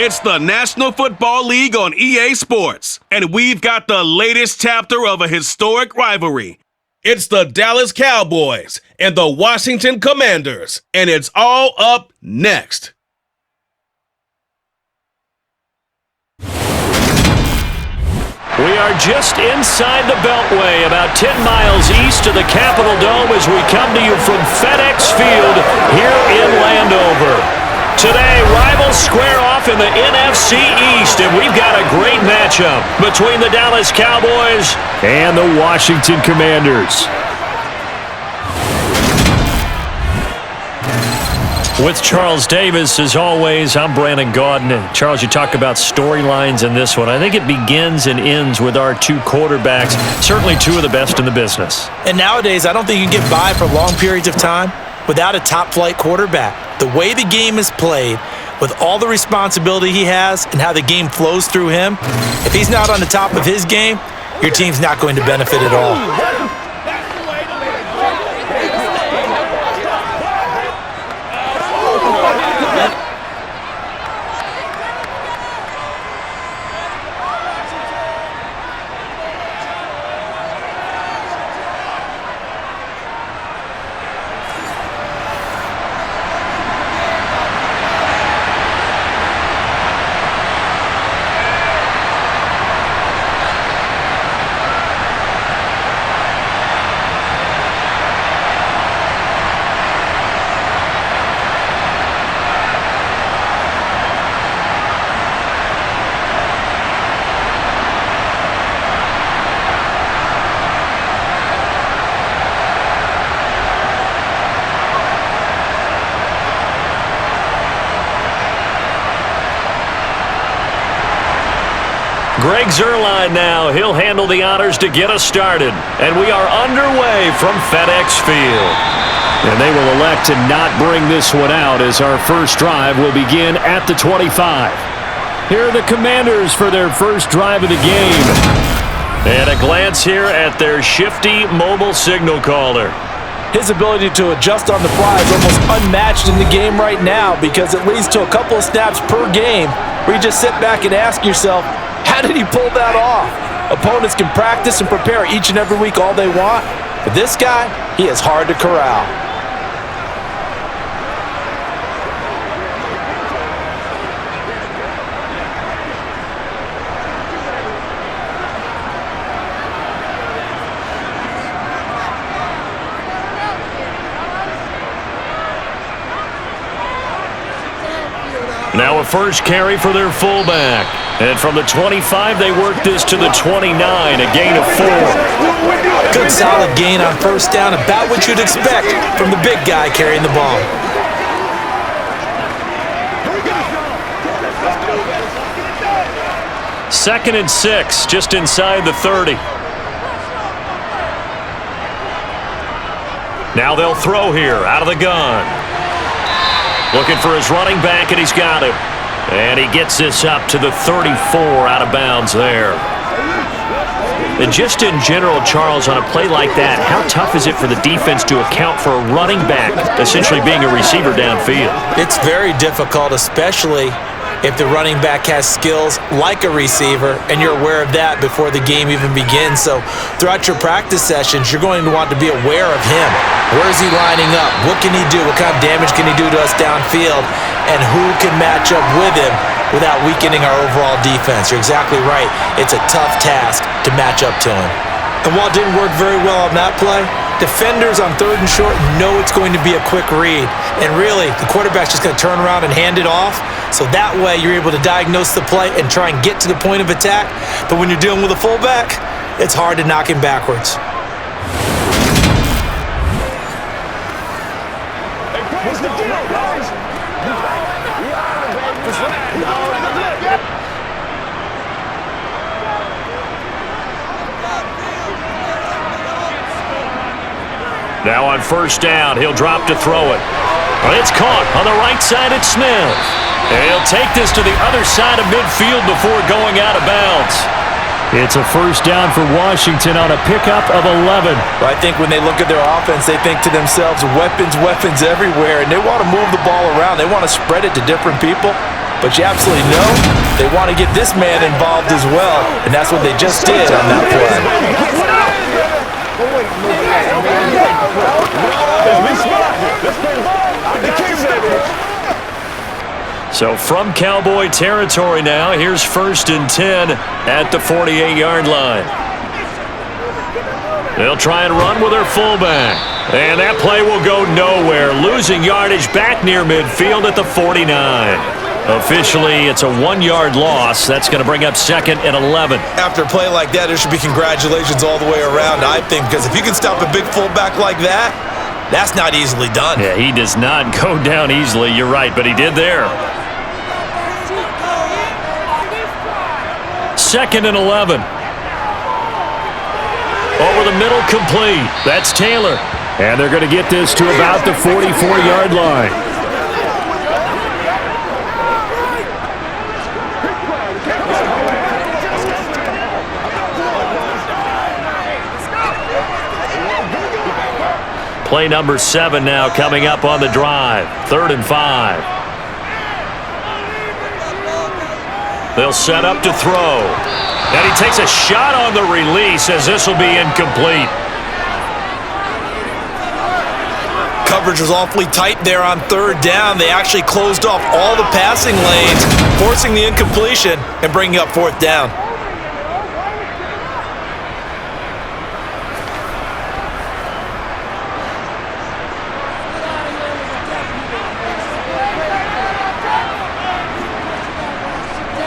It's the National Football League on EA Sports, and we've got the latest chapter of a historic rivalry. It's the Dallas Cowboys and the Washington Commanders, and it's all up next. We are just inside the Beltway, about 10 miles east of the Capitol Dome as we come to you from FedEx Field here in Landover. Today, rivals square off in the NFC East, and we've got a great matchup between the Dallas Cowboys and the Washington Commanders. With Charles Davis, as always, I'm Brandon Gaudin. And Charles, you talk about storylines in this one. I think it begins and ends with our two quarterbacks, certainly two of the best in the business. And nowadays, I don't think you can get by for long periods of time without a top-flight quarterback. The way the game is played, with all the responsibility he has and how the game flows through him, if he's not on the top of his game, your team's not going to benefit at all. Greg Zuerlein now. He'll handle the honors to get us started. And we are underway from FedEx Field. And they will elect to not bring this one out as our first drive will begin at the 25. Here are the Commanders for their first drive of the game. And a glance here at their shifty mobile signal caller. His ability to adjust on the fly is almost unmatched in the game right now because it leads to a couple of snaps per game where you just sit back and ask yourself, how did he pull that off? Opponents can practice and prepare each and every week all they want, but this guy, he is hard to corral. Now a first carry for their fullback. And from the 25, they work this to the 29, a gain of 4. Good solid gain on first down, about what you'd expect from the big guy carrying the ball. Second and 6, just inside the 30. Now they'll throw here out of the gun. Looking for his running back, and he's got him. And he gets this up to the 34 out of bounds there. And just in general, Charles, on a play like that, how tough is it for the defense to account for a running back essentially being a receiver downfield? It's very difficult, especially if the running back has skills like a receiver, and you're aware of that before the game even begins. So throughout your practice sessions, you're going to want to be aware of him. Where is he lining up? What can he do? What kind of damage can he do to us downfield? And who can match up with him without weakening our overall defense? You're exactly right. It's a tough task to match up to him. And while it didn't work very well on that play, defenders on third and short know it's going to be a quick read. And really, the quarterback's just going to turn around and hand it off. So that way, you're able to diagnose the play and try and get to the point of attack. But when you're dealing with a fullback, it's hard to knock him backwards. Now on first down, he'll drop to throw it. Well, it's caught on the right side at Smith. And he'll take this to the other side of midfield before going out of bounds. It's a first down for Washington on a pickup of 11. I think when they look at their offense, they think to themselves, weapons, weapons everywhere, and they want to move the ball around. They want to spread it to different people. but you absolutely know they want to get this man involved as well, and that's what they just did on that play. So from Cowboy territory now, here's 1st and 10 at the 48-yard line. They'll try and run with their fullback. And that play will go nowhere, losing yardage back near midfield at the 49. Officially, it's a 1-yard loss. That's going to bring up 2nd and 11. After a play like that, there should be congratulations all the way around, I think, because if you can stop a big fullback like that, that's not easily done. Yeah, he does not go down easily. You're right, but he did there. 2nd and 11. Over the middle, complete. That's Taylor. And they're going to get this to about the 44-yard line. Play number 7 now coming up on the drive. 3rd and 5. They'll set up to throw. And he takes a shot on the release as this will be incomplete. Coverage was awfully tight there on 3rd down. They actually closed off all the passing lanes, forcing the incompletion and bringing up 4th down.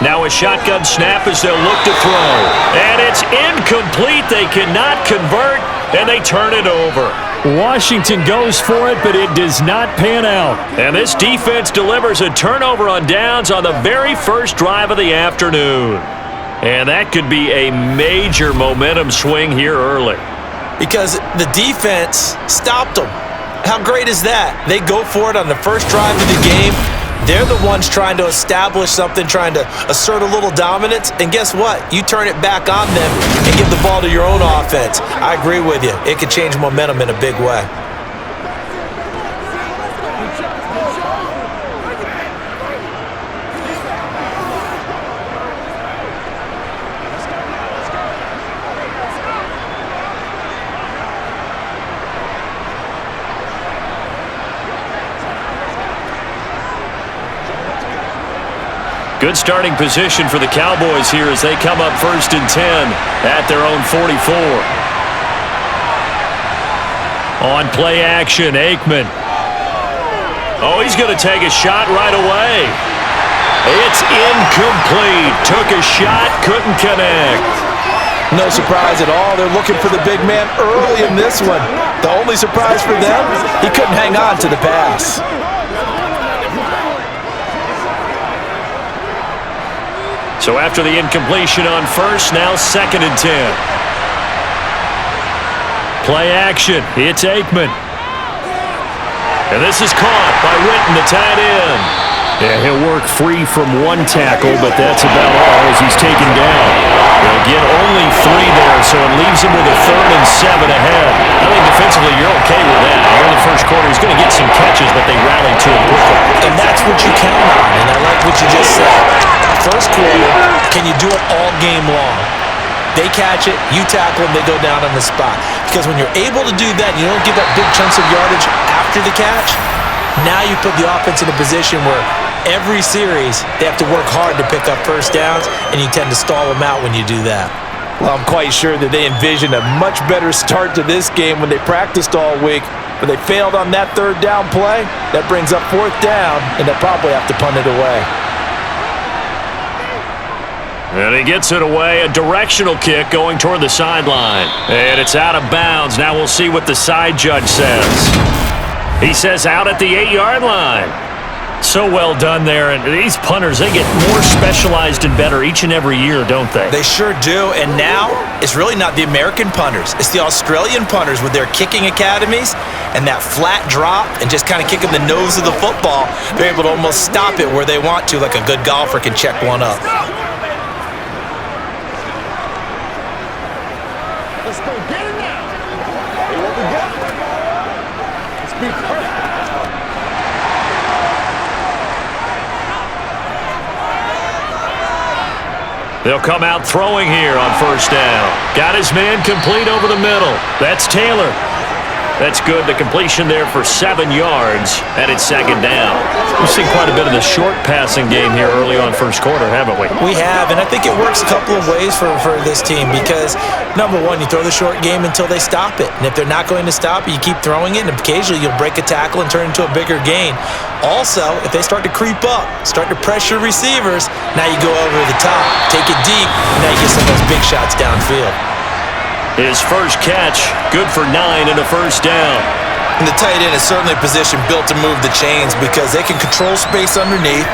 Now a shotgun snap as they'll look to throw. And it's incomplete. They cannot convert, and they turn it over. Washington goes for it, but it does not pan out. And this defense delivers a turnover on downs on the very first drive of the afternoon. And that could be a major momentum swing here early. Because the defense stopped them. How great is that? They go for it on the first drive of the game. They're the ones trying to establish something, trying to assert a little dominance. And guess what? You turn it back on them and give the ball to your own offense. I agree with you. It could change momentum in a big way. Good starting position for the Cowboys here as they come up 1st and 10 at their own 44. On play action, Aikman. Oh, he's going to take a shot right away. It's incomplete. Took a shot, couldn't connect. No surprise at all. They're looking for the big man early in this one. The only surprise for them, he couldn't hang on to the pass. So after the incompletion on 1st, now 2nd and 10. Play action. It's Aikman. And this is caught by Witten, the tight end. Yeah, he'll work free from one tackle, but that's about all as he's taken down. They'll get only 3 there, so it leaves him with a 3rd and 7 ahead. I think defensively you're okay with that. Here in the first quarter, he's going to get some catches, but they rally to him quickly. And that's what you count on, and I like what you just said. First quarter, can you do it all game long? They catch it, you tackle them, they go down on the spot. Because when you're able to do that, you don't give up big chunks of yardage after the catch, now you put the offense in a position where every series they have to work hard to pick up 1st downs, and you tend to stall them out when you do that. Well, I'm quite sure that they envisioned a much better start to this game when they practiced all week, but they failed on that 3rd down play. That brings up 4th down, and they'll probably have to punt it away. And he gets it away, a directional kick going toward the sideline. And it's out of bounds. Now we'll see what the side judge says. He says out at the 8-yard line. So well done there. And these punters, they get more specialized and better each and every year, don't they? They sure do. And now it's really not the American punters. It's the Australian punters with their kicking academies and that flat drop and just kind of kicking the nose of the football. They're able to almost stop it where they want to, like a good golfer can check one up. Let's go get it now. Hey, what we got? Let's be perfect. They'll come out throwing here on first down. Got his man complete over the middle. That's Taylor. That's good. The completion there for 7 yards, and it's second down. We've seen quite a bit of the short passing game here early on first quarter, haven't we? We have, and I think it works a couple of ways for this team because, number one, you throw the short game until they stop it. And if they're not going to stop it, you keep throwing it, and occasionally you'll break a tackle and turn it into a bigger gain. Also, if they start to creep up, start to pressure receivers, now you go over the top, take it deep, and now you get some of those big shots downfield. His first catch, good for 9 and a first down. And the tight end is certainly a position built to move the chains because they can control space underneath.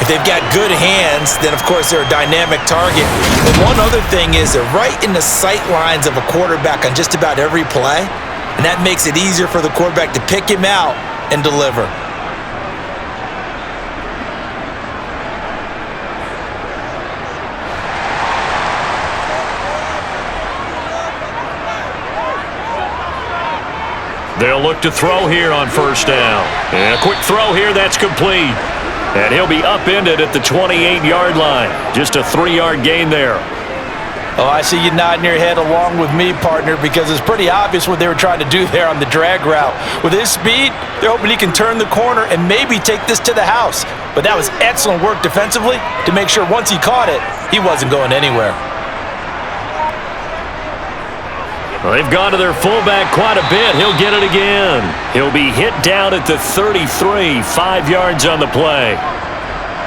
If they've got good hands, then of course they're a dynamic target. But one other thing is they're right in the sight lines of a quarterback on just about every play, and that makes it easier for the quarterback to pick him out and deliver. They'll look to throw here on first down. And a quick throw here, that's complete. And he'll be upended at the 28-yard line. Just a 3-yard gain there. Oh, I see you nodding your head along with me, partner, because it's pretty obvious what they were trying to do there on the drag route. With his speed, they're hoping he can turn the corner and maybe take this to the house. But that was excellent work defensively to make sure once he caught it, he wasn't going anywhere. Well, they've gone to their fullback quite a bit. He'll get it again. He'll be hit down at the 33, 5 yards on the play.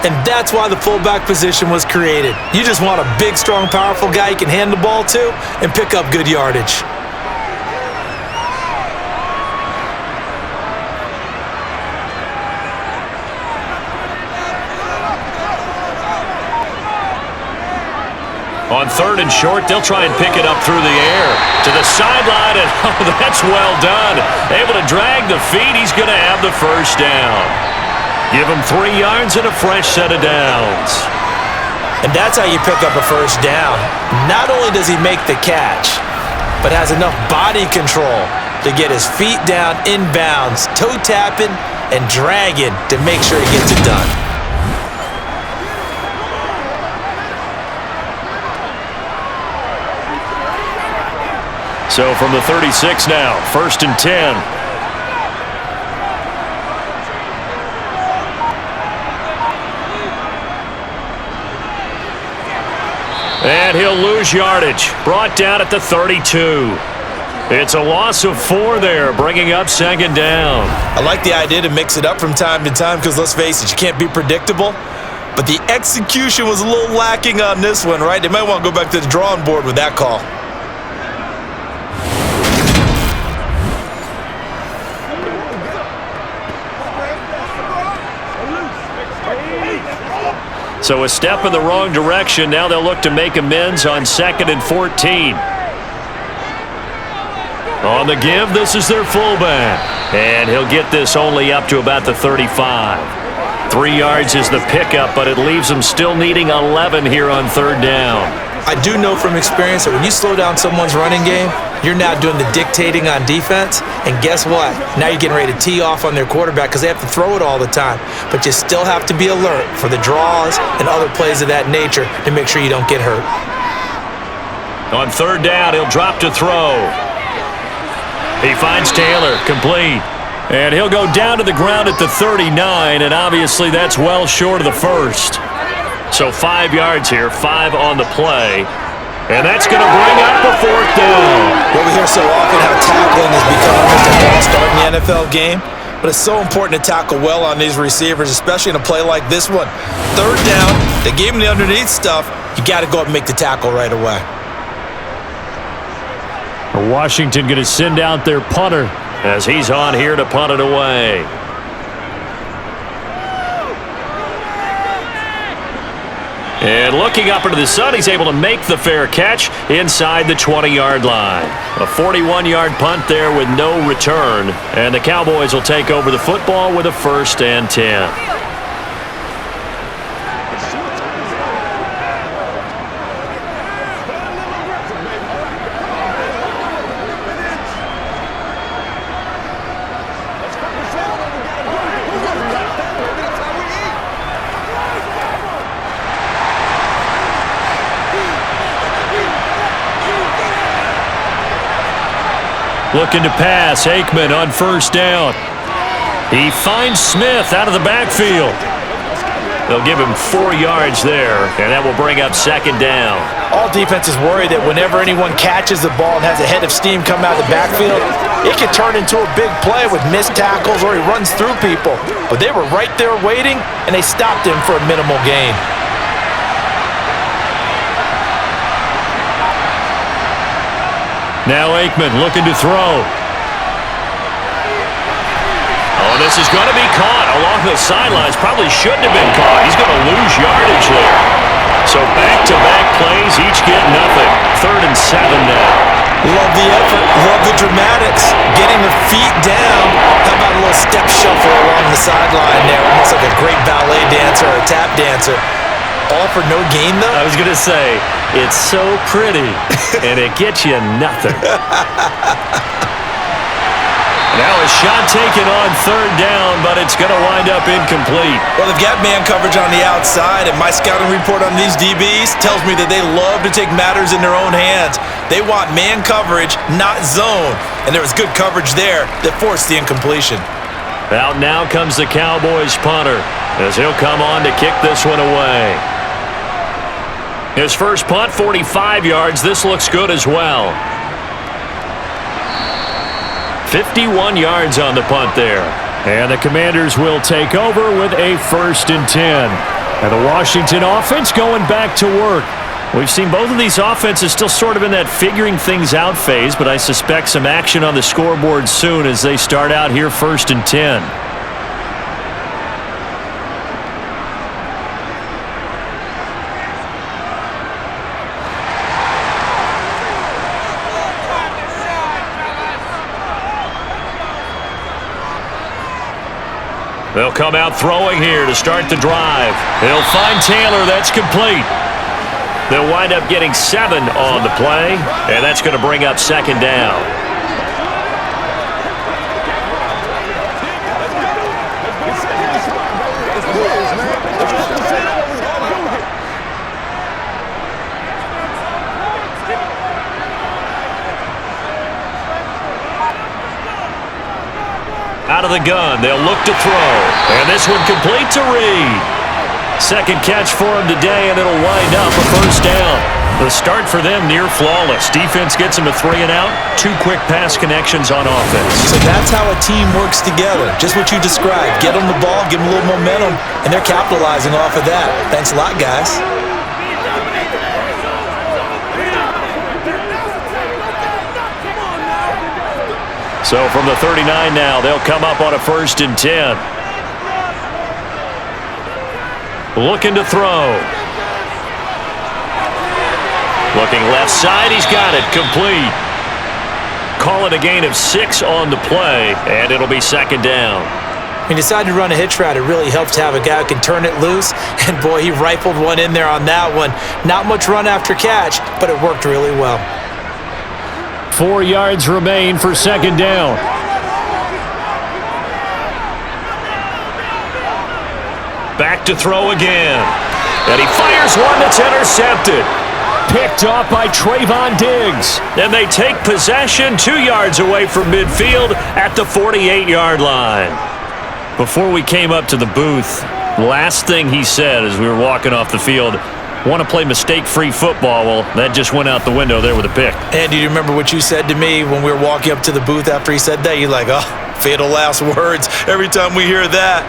And that's why the fullback position was created. You just want a big, strong, powerful guy you can hand the ball to and pick up good yardage. On third and short, they'll try and pick it up through the air. To the sideline, and oh, that's well done. Able to drag the feet. He's going to have the first down. Give him 3 yards and a fresh set of downs. And that's how you pick up a first down. Not only does he make the catch, but has enough body control to get his feet down inbounds, toe tapping and dragging to make sure he gets it done. So from the 36 now, 1st and 10. And he'll lose yardage. Brought down at the 32. It's a loss of 4 there, bringing up second down. I like the idea to mix it up from time to time because, let's face it, you can't be predictable. But the execution was a little lacking on this one, right? They might want to go back to the drawing board with that call. So a step in the wrong direction. Now they'll look to make amends on 2nd and 14. On the give, this is their fullback. And he'll get this only up to about the 35. 3 yards is the pickup, but it leaves them still needing 11 here on third down. I do know from experience that when you slow down someone's running game, you're now doing the dictating on defense, and guess what? Now you're getting ready to tee off on their quarterback because they have to throw it all the time. But you still have to be alert for the draws and other plays of that nature to make sure you don't get hurt. On third down, he'll drop to throw. He finds Taylor, complete. And he'll go down to the ground at the 39, and obviously that's well short of the first. So 5 yards here, 5 on the play. And that's going to bring up the 4th down. Well, we hear so often how tackling has become almost a lost art in the NFL game. But it's so important to tackle well on these receivers, especially in a play like this one. Third down, they gave him the underneath stuff. You got to go up and make the tackle right away. Washington going to send out their punter as he's on here to punt it away. And looking up into the sun, he's able to make the fair catch inside the 20-yard line. A 41-yard punt there with no return. And the Cowboys will take over the football with a 1st and 10. Looking to pass. Aikman on first down. He finds Smith out of the backfield. They'll give him 4 yards there, and that will bring up second down. All defenses worry that whenever anyone catches the ball and has a head of steam come out of the backfield, it can turn into a big play with missed tackles or he runs through people. But they were right there waiting, and they stopped him for a minimal gain. Now Aikman looking to throw. Oh, this is going to be caught along the sidelines. Probably shouldn't have been caught. He's going to lose yardage there. So back-to-back plays, each get nothing. 3rd and 7 now. Love the effort, love the dramatics. Getting the feet down. How about a little step shuffle along the sideline there? Almost like a great ballet dancer or a tap dancer. All for no gain, though? I was going to say, it's so pretty, and it gets you nothing. Now a shot taken on 3rd down, but it's going to wind up incomplete. Well, they've got man coverage on the outside, and my scouting report on these DBs tells me that they love to take matters in their own hands. They want man coverage, not zone. And there was good coverage there that forced the incompletion. Out now comes the Cowboys punter, as he'll come on to kick this one away. His first punt, 45 yards. This looks good as well. 51 yards on the punt there. And the Commanders will take over with a 1st and 10. And the Washington offense going back to work. We've seen both of these offenses still sort of in that figuring things out phase, but I suspect some action on the scoreboard soon as they start out here 1st and 10. They'll come out throwing here to start the drive. They'll find Taylor. That's complete. They'll wind up getting 7 on the play, and that's going to bring up second down. Out of the gun, they'll look to throw. And this one complete to Reed. Second catch for him today, and it'll wind up a 1st down. The start for them near flawless. Defense gets them a 3 and out. 2 quick pass connections on offense. So that's how a team works together. Just what you described. Get them the ball, give them a little momentum, and they're capitalizing off of that. Thanks a lot, guys. So from the 39 now, they'll come up on a 1st and 10. Looking to throw. Looking left side, he's got it, complete. Call it a gain of 6 on the play, and it'll be second down. He decided to run a hitch route. It really helps to have a guy who can turn it loose, and boy, he rifled one in there on that one. Not much run after catch, but it worked really well. 4 yards remain for second down. Back to throw again. And he fires one that's intercepted. Picked off by Trayvon Diggs. And they take possession 2 yards away from midfield at the 48-yard line. Before we came up to the booth, last thing he said as we were walking off the field, want to play mistake-free football. Well, that just went out the window there with a pick. And do you remember what you said to me when we were walking up to the booth after he said that? You're like, oh, fatal last words. Every time we hear that,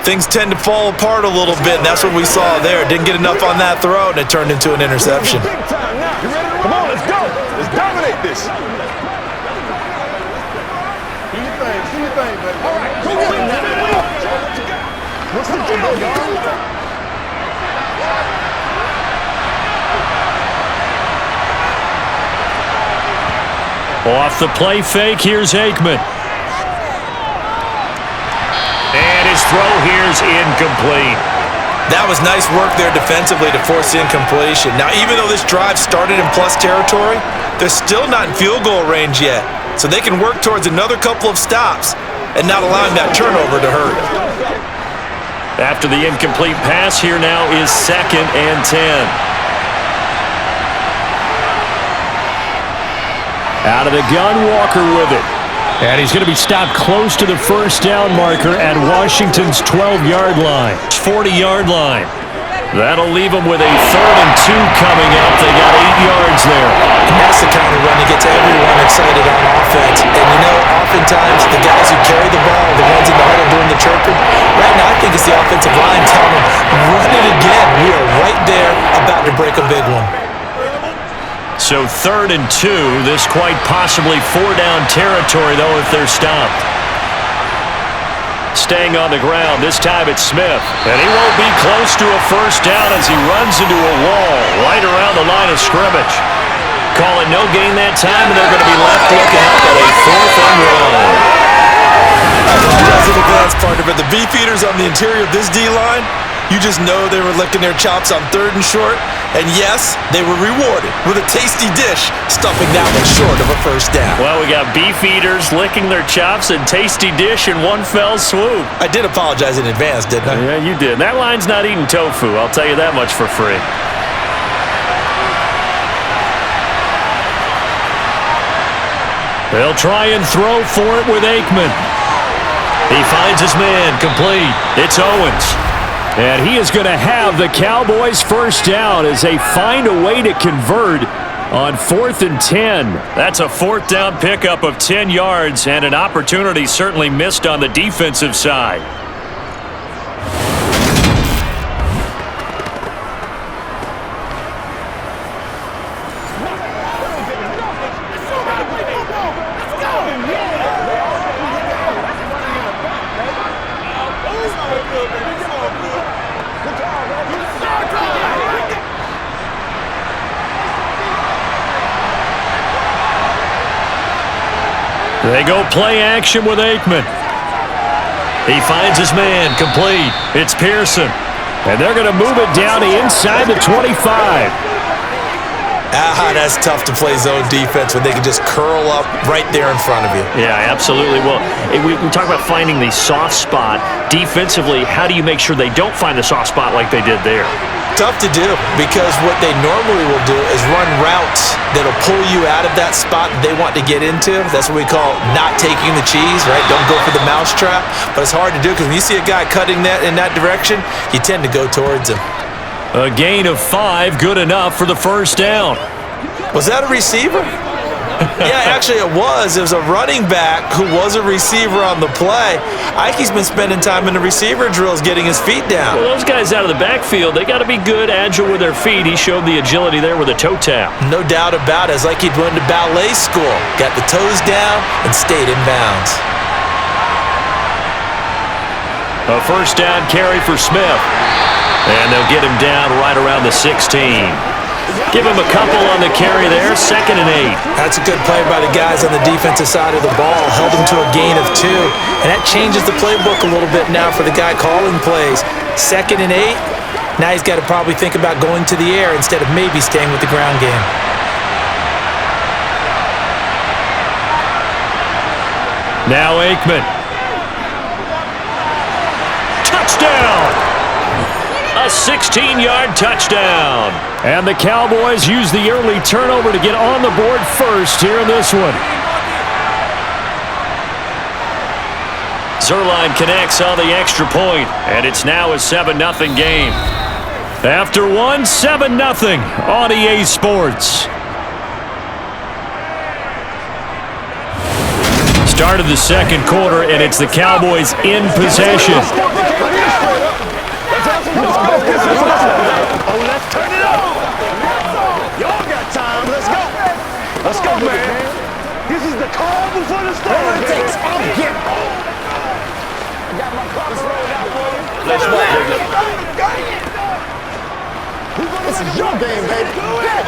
things tend to fall apart a little bit, and that's what we saw there. Didn't get enough on that throw, and it turned into an interception. Big time now. You ready? Come on, let's go. Let's dominate this. Do your thing, baby. All right, go get it. What's the deal, y'all? Off the play fake, here's Aikman. And his throw here's incomplete. That was nice work there defensively to force the incompletion. Now, even though this drive started in plus territory, they're still not in field goal range yet. So they can work towards another couple of stops and not allowing that turnover to hurt. After the incomplete pass, here now is 2nd and 10. Out of the gun, Walker with it. And he's going to be stopped close to the first down marker at Washington's 12-yard line. 40-yard line. That'll leave them with a 3rd and 2 coming up. They got 8 yards there. And that's the kind of run that gets everyone excited on offense. And you know, oftentimes the guys who carry the ball are the ones in the huddle doing the chirping. Right now, I think it's the offensive line telling them, run it again. We are right there about to break a big one. So 3rd and 2. This quite possibly 4-down territory, though, if they're stopped. Staying on the ground, this time it's Smith. And he won't be close to a first down as he runs into a wall right around the line of scrimmage. Calling no gain that time, and they're going to be left looking up at a 4th and 1. That's an advanced partner, but the beefeaters on the interior of this D-line, you just know they were licking their chops on 3rd and short. And yes, they were rewarded with a tasty dish, stuffing that one short of a first down. Well, we got beef eaters licking their chops and tasty dish in one fell swoop. I did apologize in advance, didn't I? Yeah, you did. That line's not eating tofu, I'll tell you that much for free. They'll try and throw for it with Aikman. He finds his man, complete. It's Owens. And he is going to have the Cowboys first down as they find a way to convert on 4th and 10. That's a 4th down pickup of 10 yards and an opportunity certainly missed on the defensive side. They go play action with Aikman. He finds his man, complete. It's Pearson. And they're going to move it down to inside the 25. That's tough to play zone defense when they can just curl up right there in front of you. Yeah, absolutely. Well, we talk about finding the soft spot. Defensively, how do you make sure they don't find the soft spot like they did there? Tough to do, because what they normally will do is run routes that'll pull you out of that spot they want to get into. That's what we call not taking the cheese, right? Don't go for the mousetrap. But it's hard to do because when you see a guy cutting that in that direction, you tend to go towards him. A gain of 5, good enough for the first down. Was that a receiver? Yeah, actually it was. It was a running back who was a receiver on the play. Ike's been spending time in the receiver drills getting his feet down. Well, those guys out of the backfield, they got to be good, agile with their feet. He showed the agility there with a toe tap. No doubt about it. It's like he'd went to ballet school. Got the toes down and stayed in bounds. A first down carry for Smith. And they'll get him down right around the 16. Give him a couple on the carry there, 2nd and 8. That's a good play by the guys on the defensive side of the ball. Held him to a gain of 2. And that changes the playbook a little bit now for the guy calling plays. 2nd and 8. Now he's got to probably think about going to the air instead of maybe staying with the ground game. Now Aikman. Touchdown! A 16-yard touchdown. And the Cowboys use the early turnover to get on the board first here in this one. Zerline connects on the extra point, and it's now a 7-0 game. After one, 7-0 on EA Sports. Start of the second quarter, and it's the Cowboys in possession. Let's turn it on. Y'all got time. Let's go. Let's go, man. This is the calm before the storm. I got my clock rolled out for you. Let's go. This is your game, baby. Do it.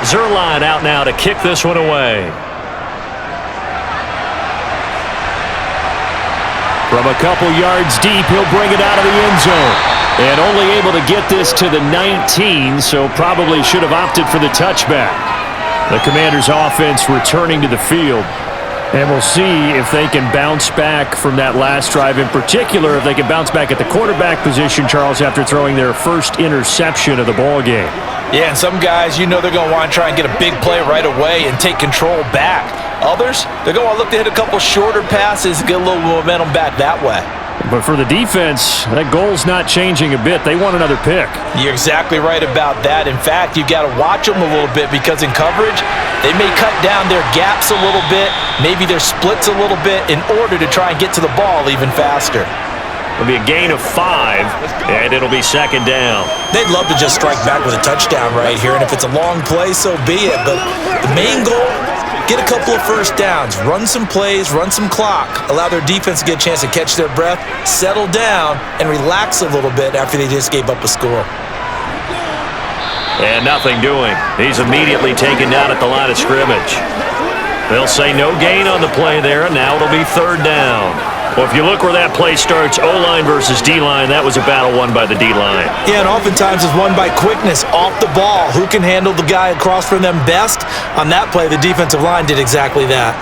Zerline out now to kick this one away. From a couple yards deep, he'll bring it out of the end zone. And only able to get this to the 19, so probably should have opted for the touchback. The Commanders' offense returning to the field. And we'll see if they can bounce back from that last drive. In particular, if they can bounce back at the quarterback position, Charles, after throwing their first interception of the ball game. Yeah, and some guys, they're going to want to try and get a big play right away and take control back. Others, they're going to look to hit a couple shorter passes and get a little momentum back that way. But for the defense, that goal's not changing a bit. They want another pick. You're exactly right about that. In fact, you've got to watch them a little bit because in coverage, they may cut down their gaps a little bit, maybe their splits a little bit in order to try and get to the ball even faster. It'll be a gain of 5, and it'll be second down. They'd love to just strike back with a touchdown right here, and if it's a long play, so be it. But the main goal, get a couple of first downs, run some plays, run some clock, allow their defense to get a chance to catch their breath, settle down, and relax a little bit after they just gave up a score. And nothing doing. He's immediately taken down at the line of scrimmage. They'll say no gain on the play there, and now it'll be third down. Well, if you look where that play starts, O-line versus D-line, that was a battle won by the D-line. Yeah, and oftentimes it's won by quickness off the ball. Who can handle the guy across from them best? On that play, the defensive line did exactly that.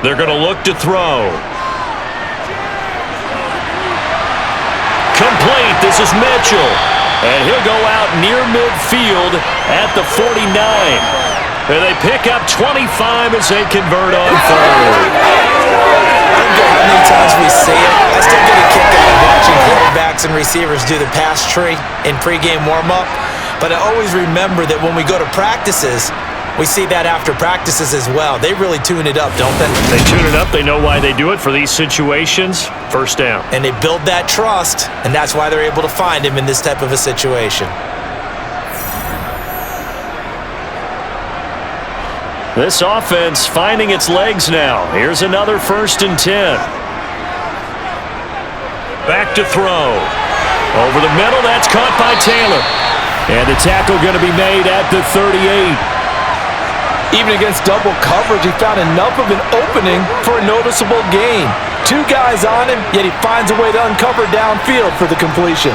They're going to look to throw. Complete. This is Mitchell. And he'll go out near midfield at the 49. And they pick up 25 as they convert on third. I don't care how many times we see it. I still get a kick out of watching quarterbacks and receivers do the pass tree in pregame warm-up. But I always remember that when we go to practices, we see that after practices as well. They really tune it up, don't they? They tune it up. They know why they do it for these situations. First down. And they build that trust, and that's why they're able to find him in this type of a situation. This offense finding its legs now. Here's another 1st and 10. Back to throw. Over the middle, that's caught by Taylor. And the tackle going to be made at the 38. Even against double coverage, he found enough of an opening for a noticeable gain. 2 guys on him, yet he finds a way to uncover downfield for the completion.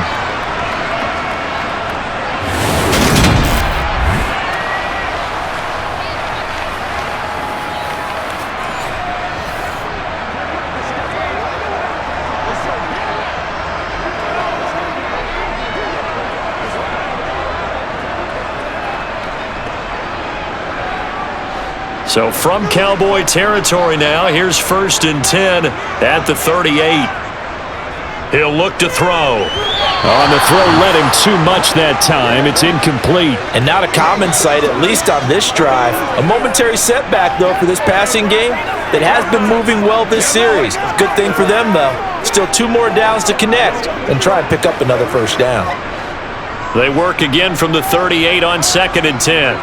So from Cowboy territory now, here's 1st and 10 at the 38. He'll look to throw. On the throw, led him too much that time. It's incomplete. And not a common sight, at least on this drive. A momentary setback, though, for this passing game that has been moving well this series. Good thing for them, though. Still 2 more downs to connect and try and pick up another first down. They work again from the 38 on 2nd and 10.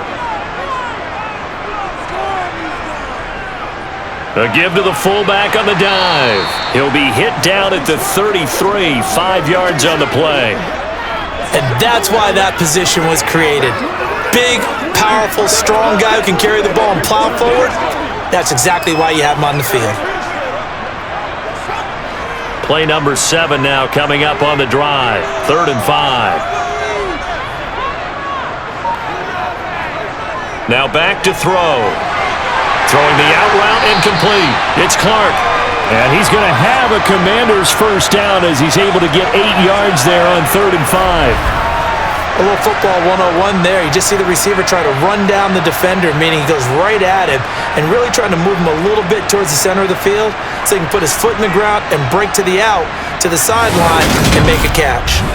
A give to the fullback on the dive. He'll be hit down at the 33, 5 yards on the play. And that's why that position was created. Big, powerful, strong guy who can carry the ball and plow forward. That's exactly why you have him on the field. Play number 7 now coming up on the drive. 3rd and 5. Now back to throw. Throwing the out route incomplete. It's Clark. And he's going to have a Commander's first down as he's able to get 8 yards there on 3rd and 5. A little football 101 there. You just see the receiver try to run down the defender, meaning he goes right at him and really trying to move him a little bit towards the center of the field so he can put his foot in the ground and break to the out, to the sideline, and make a catch.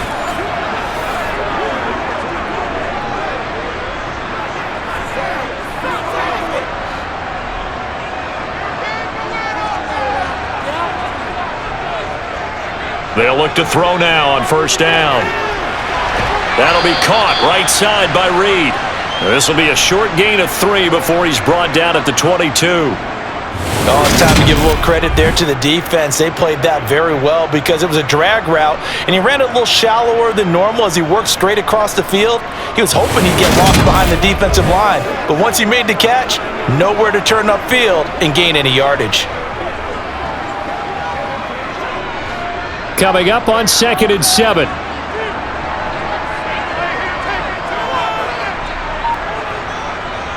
They'll look to throw now on 1st down. That'll be caught right side by Reed. This will be a short gain of 3 before he's brought down at the 22. Oh, it's time to give a little credit there to the defense. They played that very well because it was a drag route, and he ran a little shallower than normal as he worked straight across the field. He was hoping he'd get lost behind the defensive line, but once he made the catch, nowhere to turn upfield and gain any yardage. Coming up on 2nd and 7.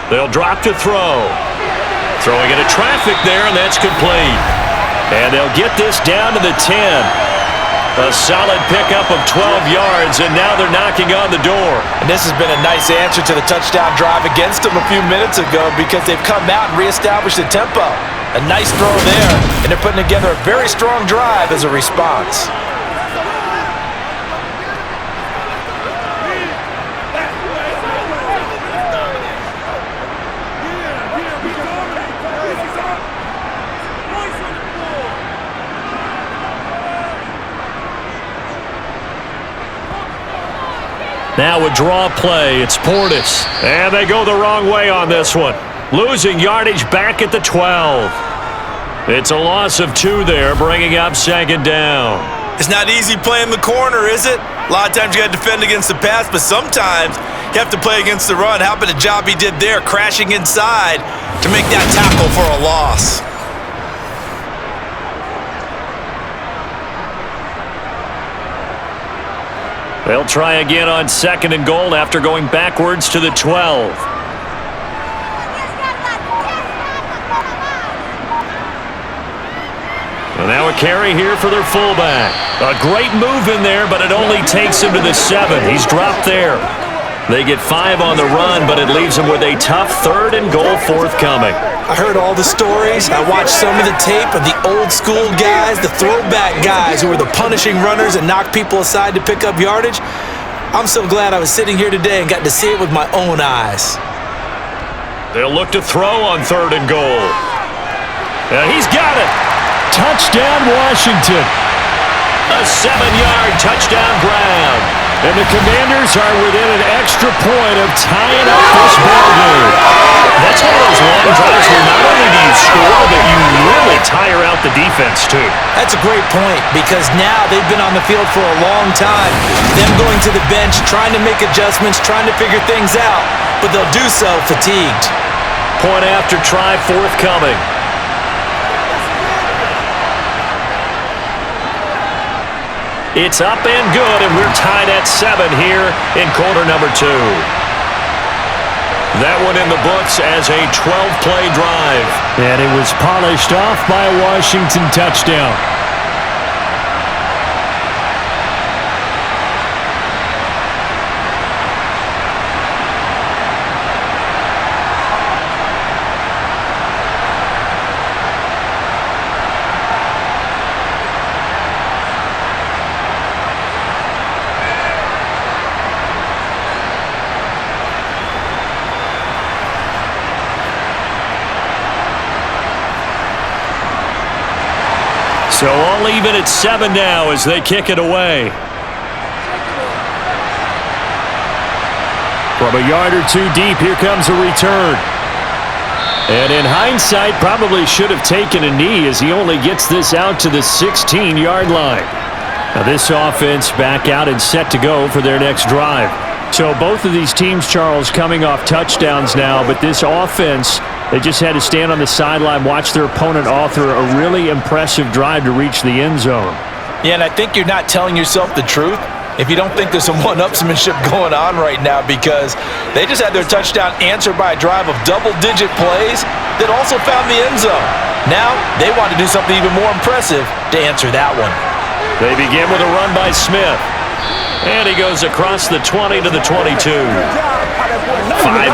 They'll drop to throw. Throwing into traffic there, and that's complete. And they'll get this down to the 10. A solid pickup of 12 yards, and now they're knocking on the door. And this has been a nice answer to the touchdown drive against them a few minutes ago because they've come out and reestablished the tempo. A nice throw there, and they're putting together a very strong drive as a response. Now a draw play. It's Portis. And they go the wrong way on this one. Losing yardage back at the 12. It's a loss of 2 there, bringing up second down. It's not easy playing the corner, is it? A lot of times you got to defend against the pass, but sometimes you have to play against the run. How about the job he did there, crashing inside to make that tackle for a loss? They'll try again on second and goal after going backwards to the 12. And now a carry here for their fullback. A great move in there, but it only takes him to the 7. He's dropped there. They get 5 on the run, but it leaves them with a tough third and goal forthcoming. I heard all the stories. I watched some of the tape of the old school guys, the throwback guys who were the punishing runners and knocked people aside to pick up yardage. I'm so glad I was sitting here today and got to see it with my own eyes. They'll look to throw on third and goal. And he's got it. Touchdown, Washington. A 7-yard touchdown grab. And the Commanders are within an extra point of tying up this ball game. That's one of those long drives where not only do you score, but you really tire out the defense, too. That's a great point because now they've been on the field for a long time. Them going to the bench, trying to make adjustments, trying to figure things out, but they'll do so fatigued. Point after try forthcoming. It's up and good, and we're tied at 7 here in quarter number 2. That one in the books as a 12-play drive. And it was polished off by a Washington touchdown. So all even at 7 now as they kick it away. From a yard or 2 deep, here comes a return. And in hindsight, probably should have taken a knee as he only gets this out to the 16-yard line. Now this offense back out and set to go for their next drive. So both of these teams, Charles, coming off touchdowns now, but this offense, they just had to stand on the sideline, watch their opponent author a really impressive drive to reach the end zone. Yeah, and I think you're not telling yourself the truth if you don't think there's some one-upsmanship going on right now because they just had their touchdown answered by a drive of double-digit plays that also found the end zone. Now they want to do something even more impressive to answer that one. They begin with a run by Smith. And he goes across the 20 to the 22. 5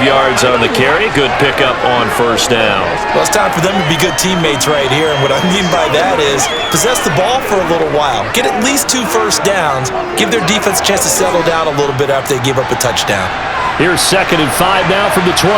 yards on the carry. Good pickup on first down. Well, it's time for them to be good teammates right here. And what I mean by that is possess the ball for a little while. Get at least 2 first downs. Give their defense a chance to settle down a little bit after they give up a touchdown. Here's 2nd and 5 now from the 22.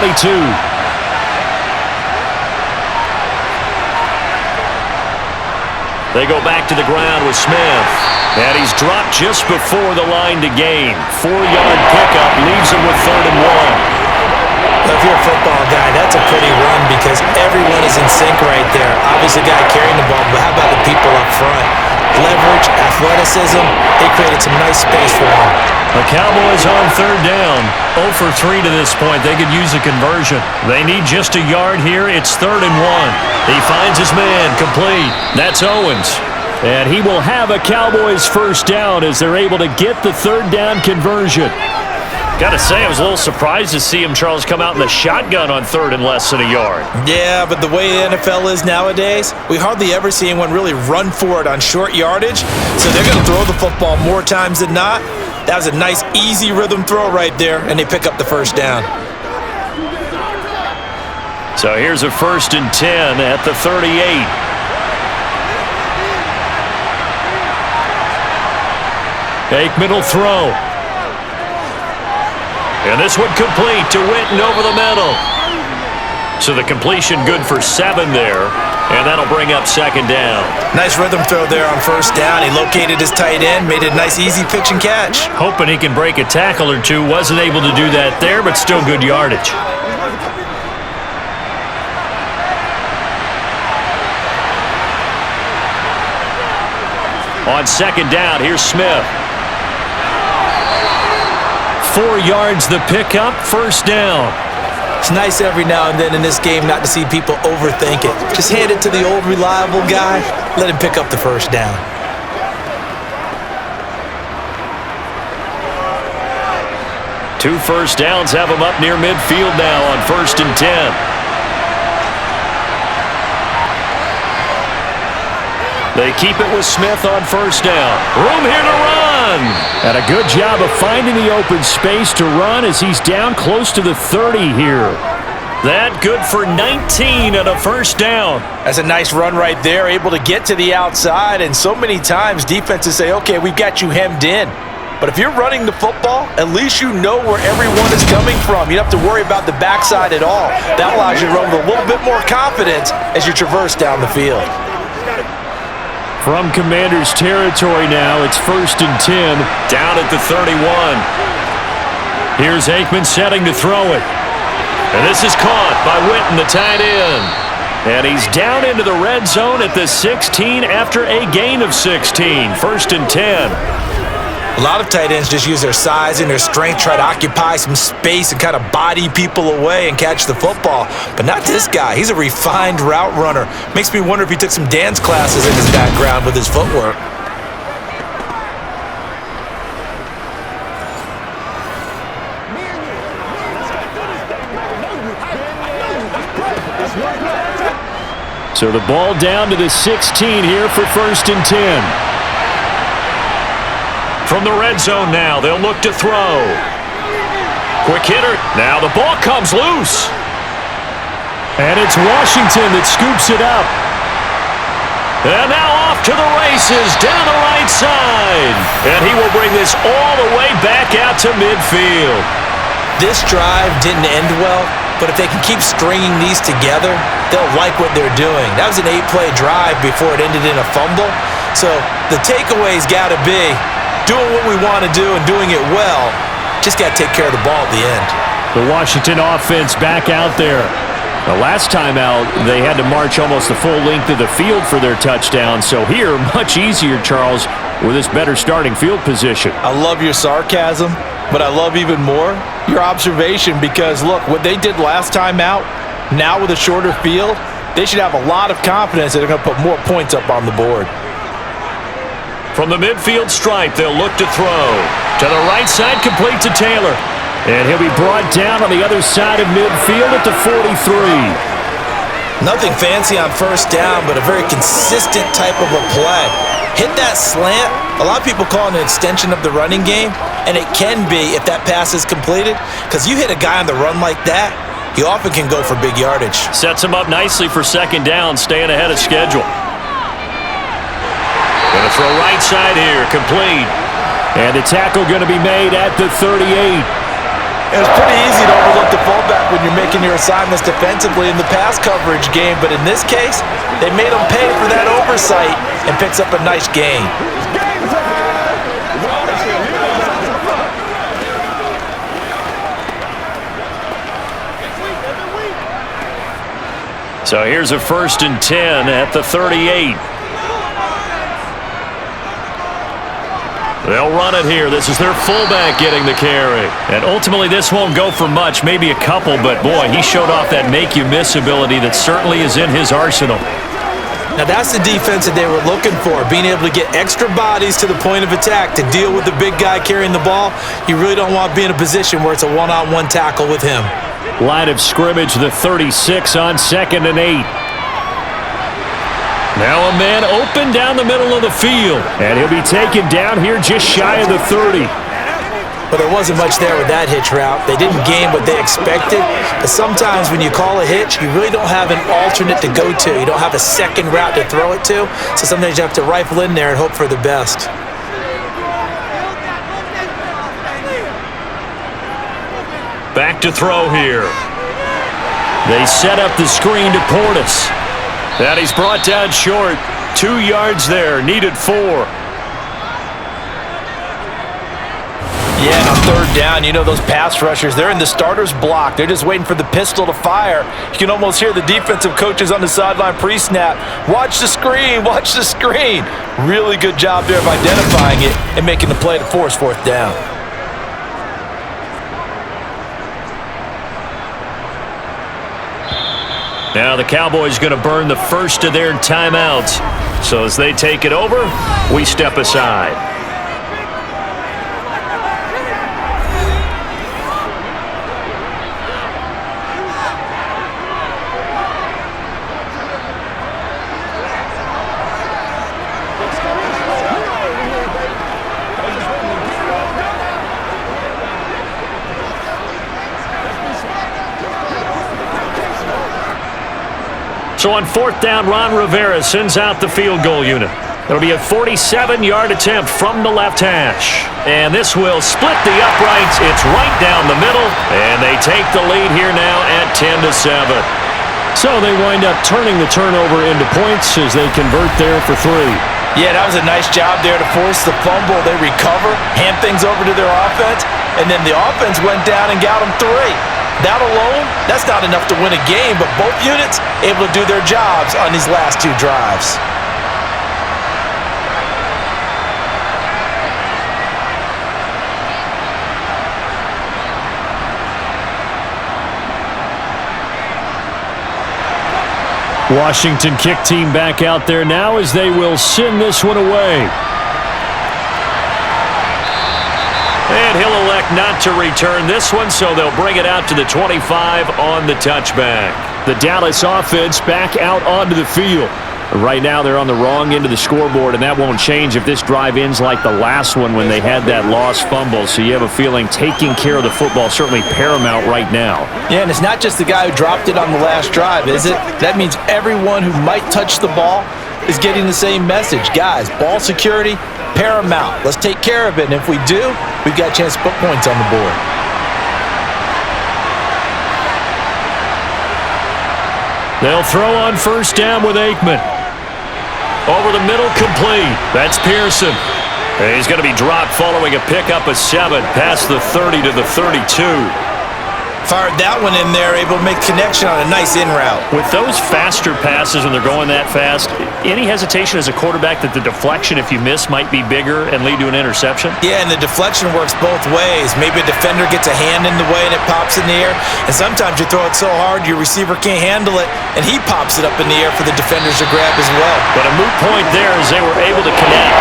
They go back to the ground with Smith. And he's dropped just before the line to gain. 4-yard pickup leaves him with 3rd and 1. Well, if you're a football guy, that's a pretty run because everyone is in sync right there. Obviously, the guy carrying the ball, but how about the people up front? Leverage, athleticism, they created some nice space for him. The Cowboys on 3rd down. 0 for 3 to this point. They could use a conversion. They need just a yard here. It's 3rd and 1. He finds his man, complete. That's Owens. And he will have a Cowboys first down as they're able to get the 3rd down conversion. Gotta say, I was a little surprised to see him, Charles, come out in the shotgun on 3rd and less than a yard. Yeah, but the way the NFL is nowadays, we hardly ever see anyone really run for it on short yardage. So they're going to throw the football more times than not. That was a nice, easy rhythm throw right there, and they pick up the first down. So here's a 1st and 10 at the 38. Aikman will throw. And this one complete to Witten over the middle. So the completion good for 7 there. And that'll bring up 2nd down. Nice rhythm throw there on 1st down. He located his tight end, made a nice easy pitch and catch. Hoping he can break a tackle or two. Wasn't able to do that there, but still good yardage. On 2nd down, here's Smith. 4 yards the pickup, 1st down. It's nice every now and then in this game not to see people overthink it. Just hand it to the old reliable guy, let him pick up the 1st down. Two 1st downs have him up near midfield now on 1st and 10. They keep it with Smith on 1st down. Room here to run. And a good job of finding the open space to run as he's down close to the 30 here. That good for 19 at a 1st down. That's a nice run right there, able to get to the outside. And so many times defenses say, okay, we've got you hemmed in. But if you're running the football, at least you know where everyone is coming from. You don't have to worry about the backside at all. That allows you to run with a little bit more confidence as you traverse down the field. From Commanders territory now, it's 1st and 10, down at the 31. Here's Aikman setting to throw it. And this is caught by Witten, the tight end. And he's down into the red zone at the 16 after a gain of 16. 1st and 10. A lot of tight ends just use their size and their strength, try to occupy some space and kind of body people away and catch the football. But not this guy. He's a refined route runner. Makes me wonder if he took some dance classes in his background with his footwork. So the ball down to the 16 here for 1st and 10. From the red zone now, they'll look to throw. Quick hitter. Now the ball comes loose. And it's Washington that scoops it up. And now off to the races down the right side. And he will bring this all the way back out to midfield. This drive didn't end well, but if they can keep stringing these together, they'll like what they're doing. That was an 8-play drive before it ended in a fumble. So the takeaway's got to be doing what we want to do and doing it well. Just got to take care of the ball at the end. The Washington offense back out there. The last time out, they had to march almost the full length of the field for their touchdown. So here, much easier, Charles, with this better starting field position. I love your sarcasm, but I love even more your observation because, look, what they did last time out, now with a shorter field, they should have a lot of confidence that they're going to put more points up on the board. From the midfield stripe, they'll look to throw. To the right side, complete to Taylor. And he'll be brought down on the other side of midfield at the 43. Nothing fancy on 1st down, but a very consistent type of a play. Hit that slant. A lot of people call it an extension of the running game, and it can be if that pass is completed, because you hit a guy on the run like that, he often can go for big yardage. Sets him up nicely for 2nd down, staying ahead of schedule. Going to throw right side here, complete. And the tackle going to be made at the 38. It was pretty easy to overlook the fullback when you're making your assignments defensively in the pass coverage game, but in this case, they made him pay for that oversight and picks up a nice gain. So here's a 1st and 10 at the 38. They'll run it here. This is their fullback getting the carry. And ultimately, this won't go for much, maybe a couple, but boy, he showed off that make-you-miss ability that certainly is in his arsenal. Now that's the defense that they were looking for, being able to get extra bodies to the point of attack to deal with the big guy carrying the ball. You really don't want to be in a position where it's a one-on-one tackle with him. Line of scrimmage, the 36 on 2nd and 8. Now a man open down the middle of the field, and he'll be taken down here just shy of the 30. But there wasn't much there with that hitch route. They didn't gain what they expected. But sometimes when you call a hitch, you really don't have an alternate to go to. You don't have a second route to throw it to. So sometimes you have to rifle in there and hope for the best. Back to throw here. They set up the screen to Portis. And he's brought down short. 2 yards there, needed 4. Yeah, and on 3rd down, you know those pass rushers, they're in the starter's block. They're just waiting for the pistol to fire. You can almost hear the defensive coaches on the sideline pre-snap. Watch the screen, watch the screen. Really good job there of identifying it and making the play to force 4th down. Now the Cowboys going to burn the first of their timeouts. So as they take it over, we step aside. So on 4th down, Ron Rivera sends out the field goal unit. It'll be a 47-yard attempt from the left hash. And this will split the uprights. It's right down the middle. And they take the lead here now at 10-7. So they wind up turning the turnover into points as they convert there for 3. Yeah, that was a nice job there to force the fumble. They recover, hand things over to their offense, and then the offense went down and got them 3. That alone, that's not enough to win a game, but both units able to do their jobs on these last 2 drives. Washington kick team back out there now as they will send this one away. And he'll elect not to return this one, so they'll bring it out to the 25 on the touchback. The Dallas offense back out onto the field. Right now they're on the wrong end of the scoreboard, and that won't change if this drive ends like the last one when they had that lost fumble. So you have a feeling taking care of the football certainly paramount right now. Yeah, and it's not just the guy who dropped it on the last drive, is it? That means everyone who might touch the ball is getting the same message. Guys, ball security, paramount. Let's take care of it, and if we do, we've got a chance to put points on the board. They'll throw on 1st down with Aikman. Over the middle, complete. That's Pearson. And he's going to be dropped following a pickup of 7 past the 30 to the 32. Fired that one in there, able to make connection on a nice in route. With those faster passes when they're going that fast, any hesitation as a quarterback that the deflection, if you miss, might be bigger and lead to an interception? Yeah, and the deflection works both ways. Maybe a defender gets a hand in the way and it pops in the air, and sometimes you throw it so hard your receiver can't handle it, and he pops it up in the air for the defenders to grab as well. But a moot point there as they were able to connect.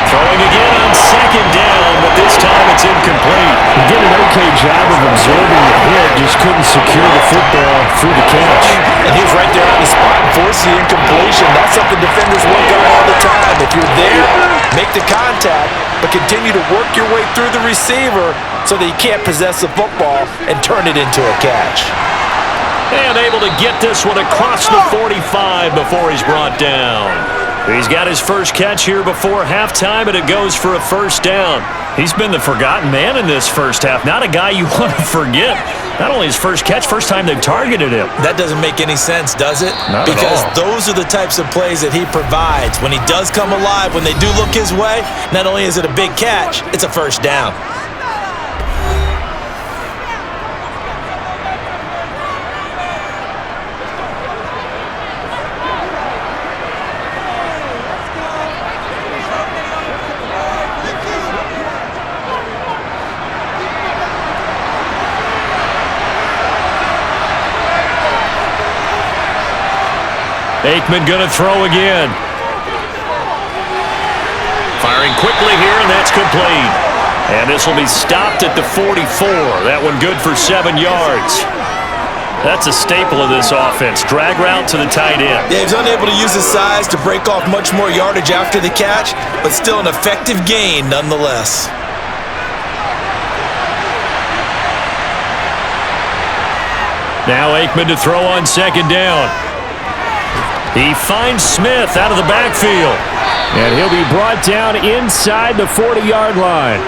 Throwing again on 2nd down, but this time it's incomplete. He did an okay job of absorbing the hit, just couldn't secure the football through the catch. And he was right there on the spot and forced the incompletion. That's something defenders work on all the time. If you're there, make the contact, but continue to work your way through the receiver so that you can't possess the football and turn it into a catch. And able to get this one across the 45 before he's brought down. He's got his first catch here before halftime, and it goes for a 1st down. He's been the forgotten man in this first half. Not a guy you want to forget. Not only his first catch, first time they've targeted him. That doesn't make any sense, does it? Not because at all. those are the types of plays that he provides. When he does come alive, when they do look his way, not only is it a big catch, it's a 1st down. Aikman going to throw again. Firing quickly here, and that's complete. And this will be stopped at the 44. That one good for 7 yards. That's a staple of this offense. Drag route to the tight end. Yeah, he's unable to use his size to break off much more yardage after the catch, but still an effective gain nonetheless. Now Aikman to throw on second down. He finds Smith out of the backfield. And he'll be brought down inside the 40-yard line.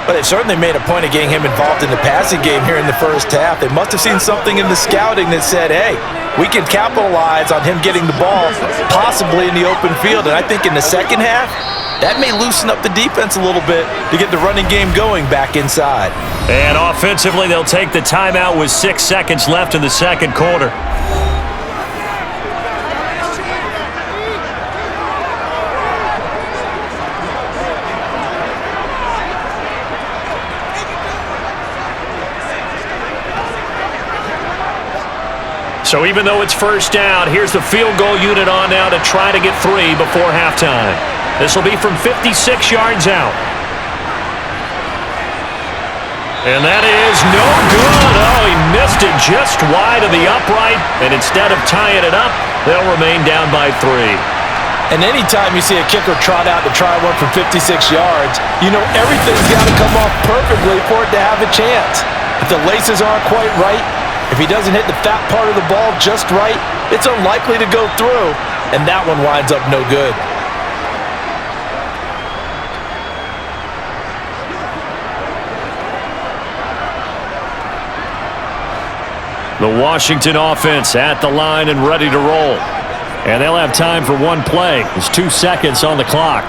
But they've certainly made a point of getting him involved in the passing game here in the first half. They must have seen something in the scouting that said, hey, we can capitalize on him getting the ball, possibly in the open field. And I think in the second half, that may loosen up the defense a little bit to get the running game going back inside. And offensively, they'll take the timeout with 6 seconds left in the second quarter. So even though it's first down, here's the field goal unit on now to try to get 3 before halftime. This will be from 56 yards out. And that is no good. Oh, he missed it just wide of the upright. And instead of tying it up, they'll remain down by 3. And anytime you see a kicker trot out to try one from 56 yards, you know everything's got to come off perfectly for it to have a chance. If the laces aren't quite right, if he doesn't hit the fat part of the ball just right, it's unlikely to go through, and that one winds up no good. The Washington offense at the line and ready to roll. And they'll have time for one play. There's 2 seconds on the clock.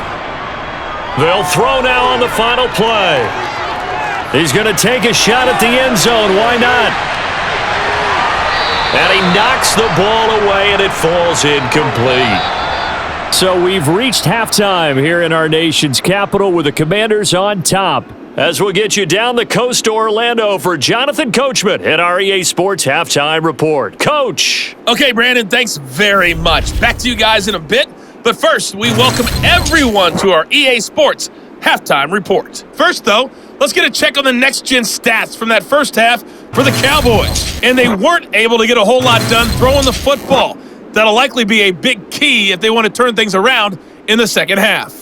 They'll throw now on the final play. He's going to take a shot at the end zone. Why not? And he knocks the ball away, and it falls incomplete. So we've reached halftime here in our nation's capital with the Commanders on top. As we'll get you down the coast to Orlando for Jonathan Coachman at our EA Sports Halftime Report. Coach! Okay, Brandon, thanks very much. Back to you guys in a bit. But first, we welcome everyone to our EA Sports Halftime Report. First, though, let's get a check on the next-gen stats from that first half for the Cowboys. And they weren't able to get a whole lot done throwing the football. That'll likely be a big key if they want to turn things around in the second half.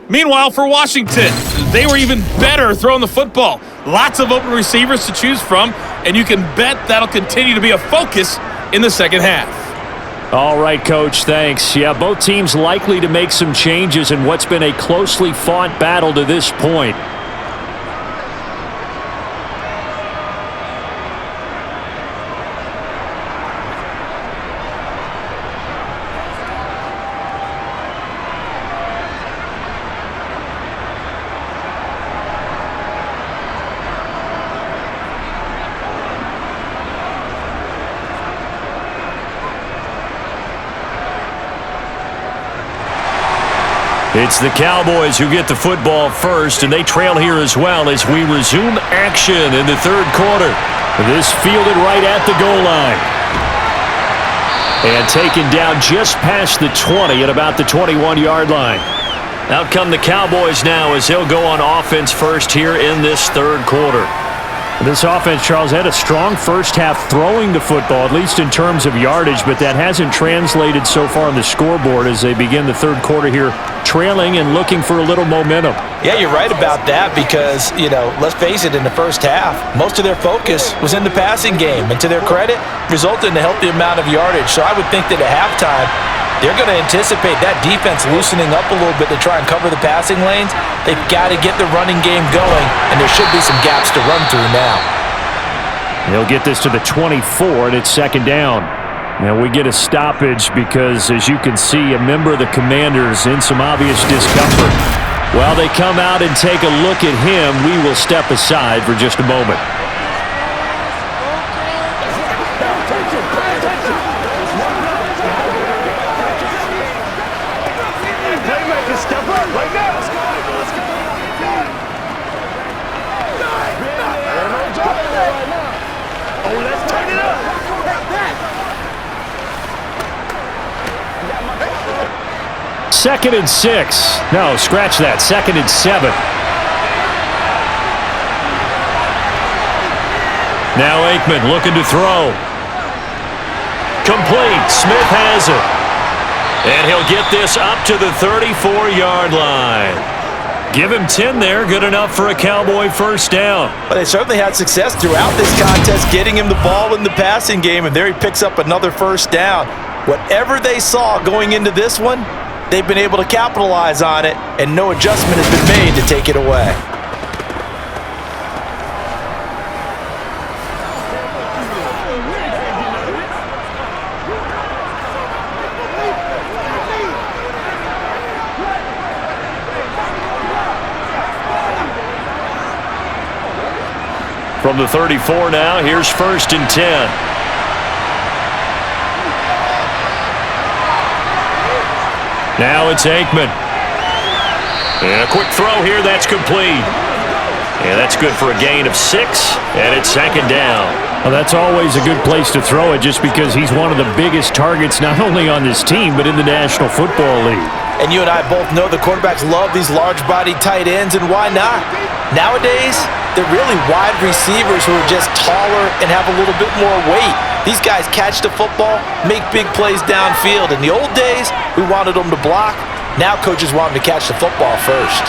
Meanwhile, for Washington, they were even better throwing the football. Lots of open receivers to choose from, and you can bet that'll continue to be a focus in the second half. All right, Coach, thanks. Yeah, both teams likely to make some changes in what's been a closely fought battle to this point. It's the Cowboys who get the football first, and they trail here as well as we resume action in the third quarter. This fielded right at the goal line. And taken down just past the 20 at about the 21-yard line. Out come the Cowboys now as they'll go on offense first here in this third quarter. This offense, Charles, had a strong first half throwing the football, at least in terms of yardage, but that hasn't translated so far on the scoreboard as they begin the third quarter here, trailing and looking for a little momentum. Yeah, you're right about that because, let's face it, in the first half, most of their focus was in the passing game, and to their credit, resulted in a healthy amount of yardage. So I would think that at halftime, they're going to anticipate that defense loosening up a little bit to try and cover the passing lanes. They've got to get the running game going, and there should be some gaps to run through now. They'll get this to the 24, and it's second down. Now we get a stoppage because, as you can see, a member of the Commanders in some obvious discomfort. While they come out and take a look at him, we will step aside for just a moment. 2nd and 6. No, scratch that. 2nd and 7. Now Aikman looking to throw. Complete. Smith has it. And he'll get this up to the 34-yard line. Give him 10 there. Good enough for a Cowboy first down. But they certainly had success throughout this contest getting him the ball in the passing game, and there he picks up another first down. Whatever they saw going into this one, they've been able to capitalize on it, and no adjustment has been made to take it away. From the 34 now, here's 1st and 10. Now it's Aikman. And a quick throw here, that's complete. And that's good for a gain of 6, and it's 2nd down. Well, that's always a good place to throw it just because he's one of the biggest targets not only on this team but in the National Football League. And you and I both know the quarterbacks love these large-bodied tight ends, and why not? Nowadays, they're really wide receivers who are just taller and have a little bit more weight. These guys catch the football, make big plays downfield. In the old days, we wanted them to block. Now coaches want them to catch the football first.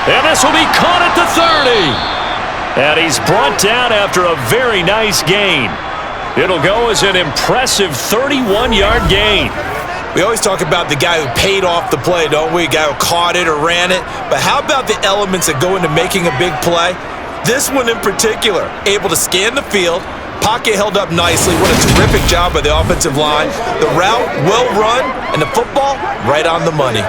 And this will be caught at the 30. And he's brought down after a very nice gain. It'll go as an impressive 31-yard gain. We always talk about the guy who paid off the play, don't we? A guy who caught it or ran it. But how about the elements that go into making a big play? This one in particular, able to scan the field, pocket held up nicely. What a terrific job by the offensive line. The route, well run, and the football, right on the money.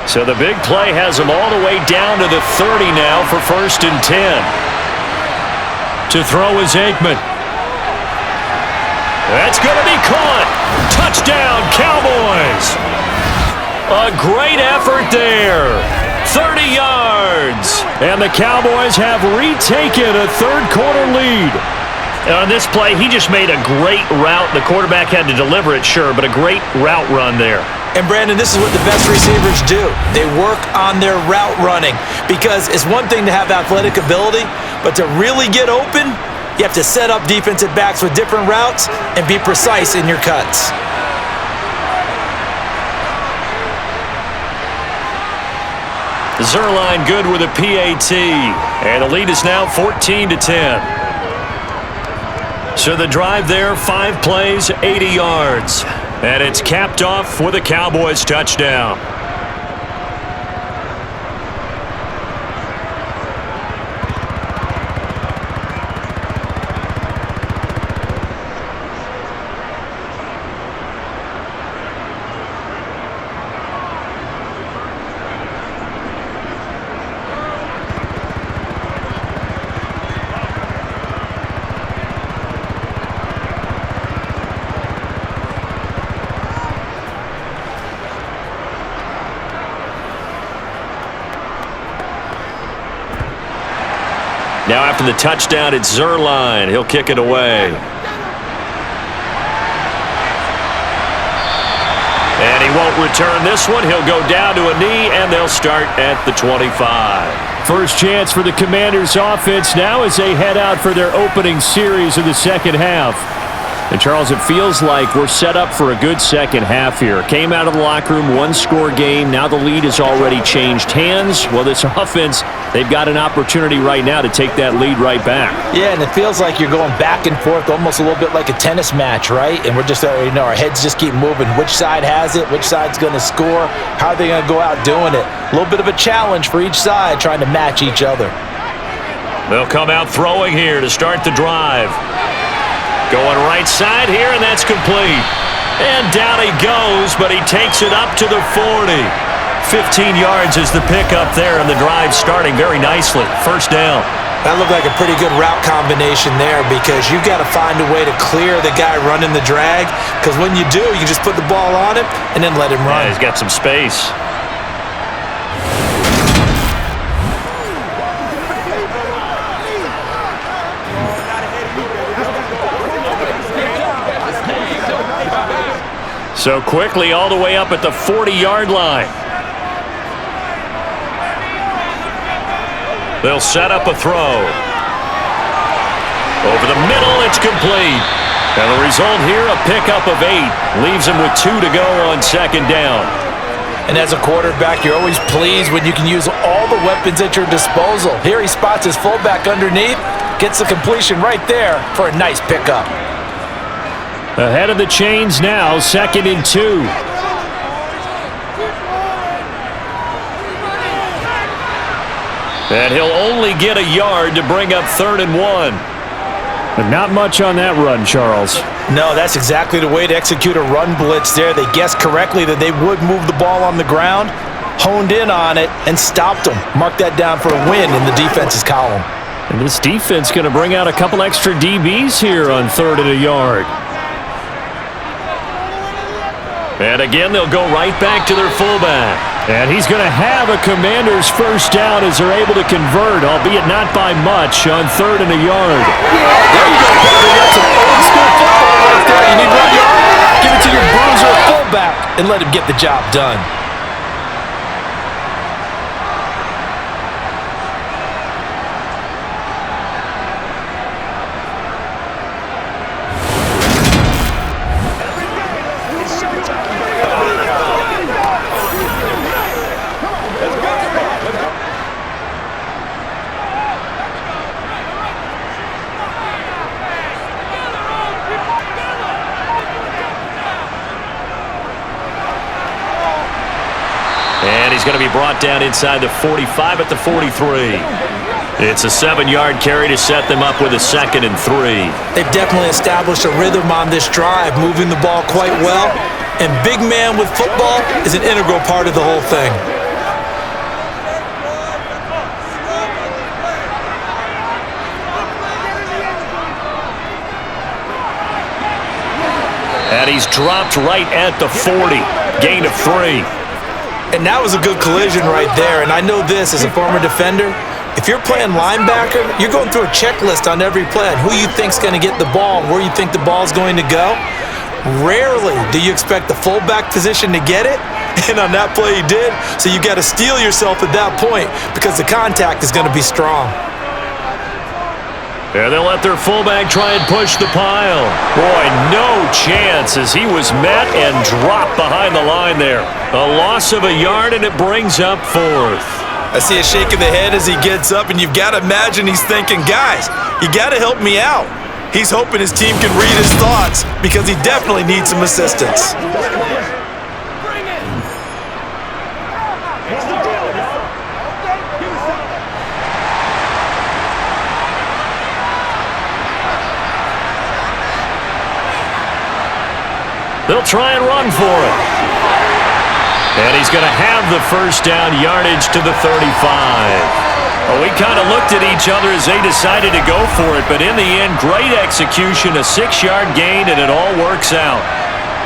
So the big play has him all the way down to the 30 now for 1st and 10. To throw is Aikman. That's going to be caught. Touchdown, Cowboys. A great effort there. 30 yards. And the Cowboys have retaken a third-quarter lead. And on this play, he just made a great route. The quarterback had to deliver it, sure, but a great route run there. And Brandon, this is what the best receivers do. They work on their route running because it's one thing to have athletic ability, but to really get open, you have to set up defensive backs with different routes and be precise in your cuts. Zuerlein good with a PAT. And the lead is now 14-10. So the drive there, 5 plays, 80 yards. And it's capped off with a Cowboys touchdown. Now after the touchdown, it's Zuerlein. He'll kick it away. And he won't return this one. He'll go down to a knee, and they'll start at the 25. First chance for the Commanders' offense now as they head out for their opening series of the second half. And, Charles, it feels like we're set up for a good second half here. Came out of the locker room, one-score game. Now the lead has already changed hands. Well, this offense, they've got an opportunity right now to take that lead right back. Yeah, and it feels like you're going back and forth almost a little bit like a tennis match, right? And we're just, our heads just keep moving. Which side has it? Which side's going to score? How are they going to go out doing it? A little bit of a challenge for each side trying to match each other. They'll come out throwing here to start the drive. Going right side here, and that's complete. And down he goes, but he takes it up to the 40. 15 yards is the pickup there, and the drive starting very nicely. First down. That looked like a pretty good route combination there because you've got to find a way to clear the guy running the drag because when you do, you just put the ball on him and then let him run. Yeah, he's got some space. So quickly all the way up at the 40-yard line. They'll set up a throw. Over the middle, it's complete. And the result here, a pickup of 8. Leaves him with 2 to go on second down. And as a quarterback, you're always pleased when you can use all the weapons at your disposal. Here he spots his fullback underneath, gets the completion right there for a nice pickup. Ahead of the chains now, 2nd and 2. And he'll only get a yard to bring up 3rd and 1. But not much on that run, Charles. No, that's exactly the way to execute a run blitz there. They guessed correctly that they would move the ball on the ground, honed in on it, and stopped them. Mark that down for a win in the defense's column. And this defense going to bring out a couple extra DBs here on 3rd and a yard. And again, they'll go right back to their fullback. And he's going to have a Commander's first down as they're able to convert, albeit not by much, on 3rd and a yard. There you go, partner. That's some old school football right there. You need 1 yard? Give it to your bruiser fullback and let him get the job done. He's going to be brought down inside the 45 at the 43. It's a 7-yard carry to set them up with a 2nd and 3. They've definitely established a rhythm on this drive, moving the ball quite well. And big man with football is an integral part of the whole thing. And he's dropped right at the 40. Gain of 3. And that was a good collision right there. And I know this as a former defender. If you're playing linebacker, you're going through a checklist on every play on who you think's going to get the ball, where you think the ball's going to go. Rarely do you expect the fullback position to get it. And on that play he did. So you got to steel yourself at that point because the contact is going to be strong. And they'll let their fullback try and push the pile. Boy, no chance as he was met and dropped behind the line there. A loss of a yard, and it brings up 4th. I see a shake of the head as he gets up, and you've got to imagine he's thinking, guys, you got to help me out. He's hoping his team can read his thoughts because he definitely needs some assistance. They'll try and run for it. And he's going to have the first down yardage to the 35. Well, we kind of looked at each other as they decided to go for it, but in the end, great execution, a 6-yard gain, and it all works out.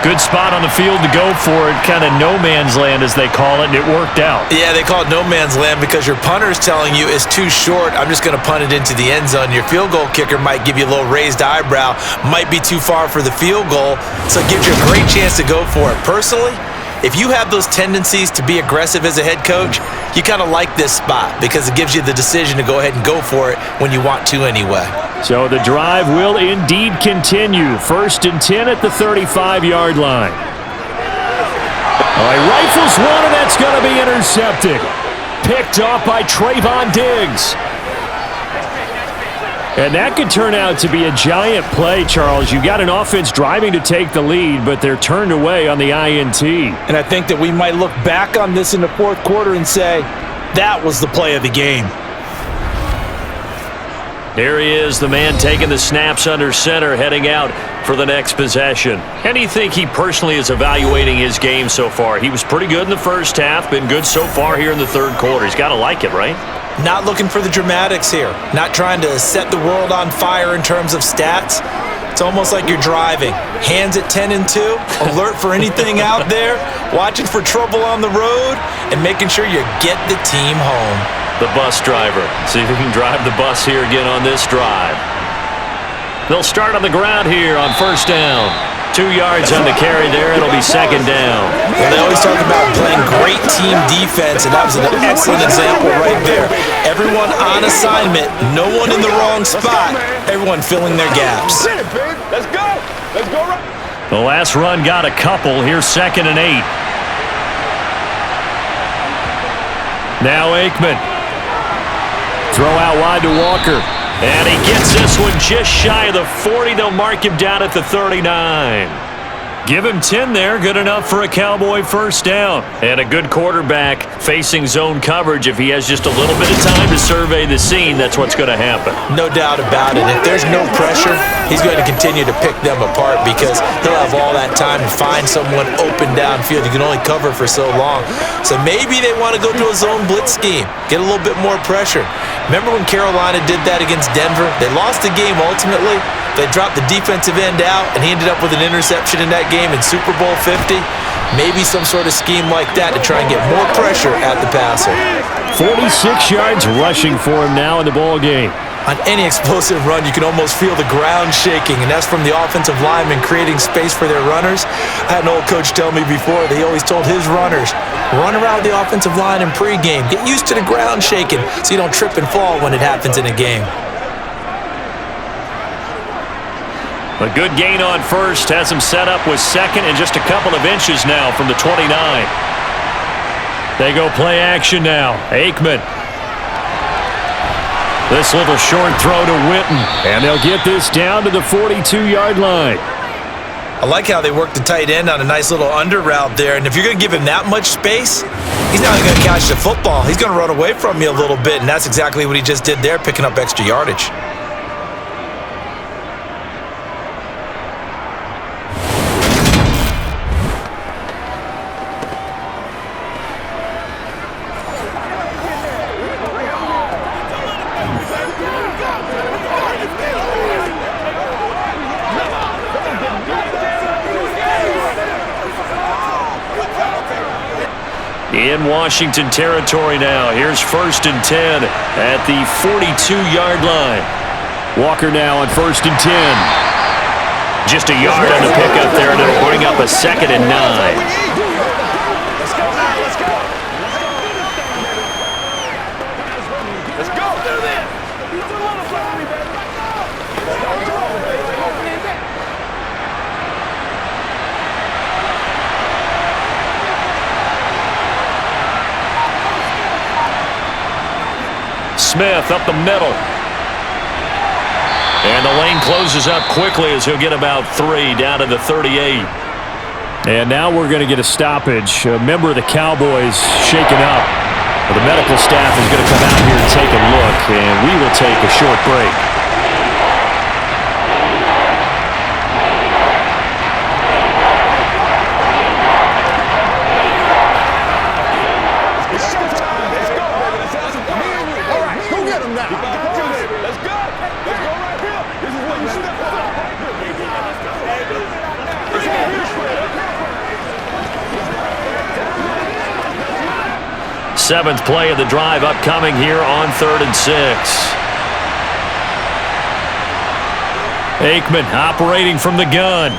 Good spot on the field to go for it, kind of no man's land as they call it, and it worked out. Yeah, they call it no man's land because your punter is telling you it's too short. I'm just going to punt it into the end zone. Your field goal kicker might give you a little raised eyebrow, might be too far for the field goal, so it gives you a great chance to go for it. Personally, if you have those tendencies to be aggressive as a head coach, you kind of like this spot because it gives you the decision to go ahead and go for it when you want to anyway. So the drive will indeed continue. 1st and 10 at the 35-yard line. He rifles one, and that's going to be intercepted. Picked off by Trayvon Diggs. And that could turn out to be a giant play, Charles. You got an offense driving to take the lead, but they're turned away on the INT. And I think that we might look back on this in the 4th quarter and say, that was the play of the game. Here he is, the man taking the snaps under center, heading out for the next possession. How do you think he personally is evaluating his game so far? He was pretty good in the first half, been good so far here in the 3rd quarter. He's got to like it, right? Not looking for the dramatics here. Not trying to set the world on fire in terms of stats. It's almost like you're driving. Hands at 10 and 2, alert for anything out there, watching for trouble on the road, and making sure you get the team home. The bus driver. See if he can drive the bus here again on this drive. They'll start on the ground here on 1st down. 2 yards on the carry there. It'll be second down. Well, they always talk about playing great team defense, and that was an excellent example right there. Everyone on assignment, no one in the wrong spot, everyone filling their gaps. Let's go. Let's go. The last run got a couple. Here's 2nd and 8. Now Aikman. Throw out wide to Walker. And he gets this one just shy of the 40. They'll mark him down at the 39. Give him 10 there. Good enough for a Cowboy first down. And a good quarterback facing zone coverage. If he has just a little bit of time to survey the scene, that's what's going to happen. No doubt about it. If there's no pressure, he's going to continue to pick them apart because he'll have all that time to find someone open downfield. You can only cover for so long. So maybe they want to go to a zone blitz scheme, get a little bit more pressure. Remember when Carolina did that against Denver? They lost the game ultimately. They dropped the defensive end out, and he ended up with an interception in that game in Super Bowl 50. Maybe some sort of scheme like that to try and get more pressure at the passer. 46 yards rushing for him now in the ball game. On any explosive run, you can almost feel the ground shaking, and that's from the offensive linemen creating space for their runners. I had an old coach tell me before, he always told his runners, run around the offensive line in pregame. Get used to the ground shaking so you don't trip and fall when it happens in a game. A good gain on first has him set up with 2nd and just a couple of inches now from the 29. They go play action now. Aikman. This little short throw to Witten. And they'll get this down to the 42-yard line. I like how they work the tight end on a nice little under route there. And if you're going to give him that much space, he's not going to catch the football. He's going to run away from you a little bit, and that's exactly what he just did there, picking up extra yardage. In Washington territory now. Here's 1st and 10 at the 42-yard line. Walker now on 1st and 10. Just a yard on the pickup there, and it'll bring up a 2nd and 9. Smith up the middle. And the lane closes up quickly as he'll get about 3 down to the 38. And now we're going to get a stoppage. A member of the Cowboys shaken up. The medical staff is going to come out here and take a look, and we will take a short break. Seventh play of the drive upcoming here on 3rd and 6. Aikman operating from the gun.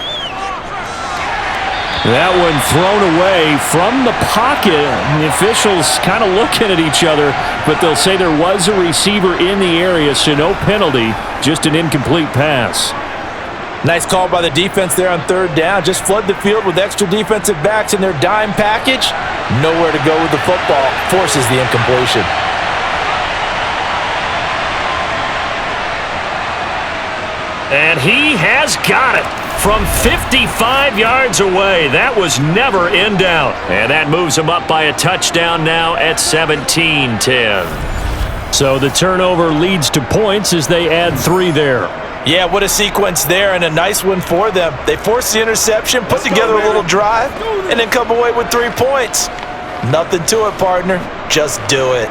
That one thrown away from the pocket. The officials kind of looking at each other, but they'll say there was a receiver in the area, so no penalty, just an incomplete pass. Nice call by the defense there on 3rd down. Just flood the field with extra defensive backs in their dime package. Nowhere to go with the football. Forces the incompletion. And he has got it from 55 yards away. That was never in doubt. And that moves him up by a touchdown now at 17-10. So the turnover leads to points as they add 3 there. Yeah, what a sequence there, and a nice one for them. They force the interception, put together a little drive, and then come away with 3 points. Nothing to it, partner. Just do it.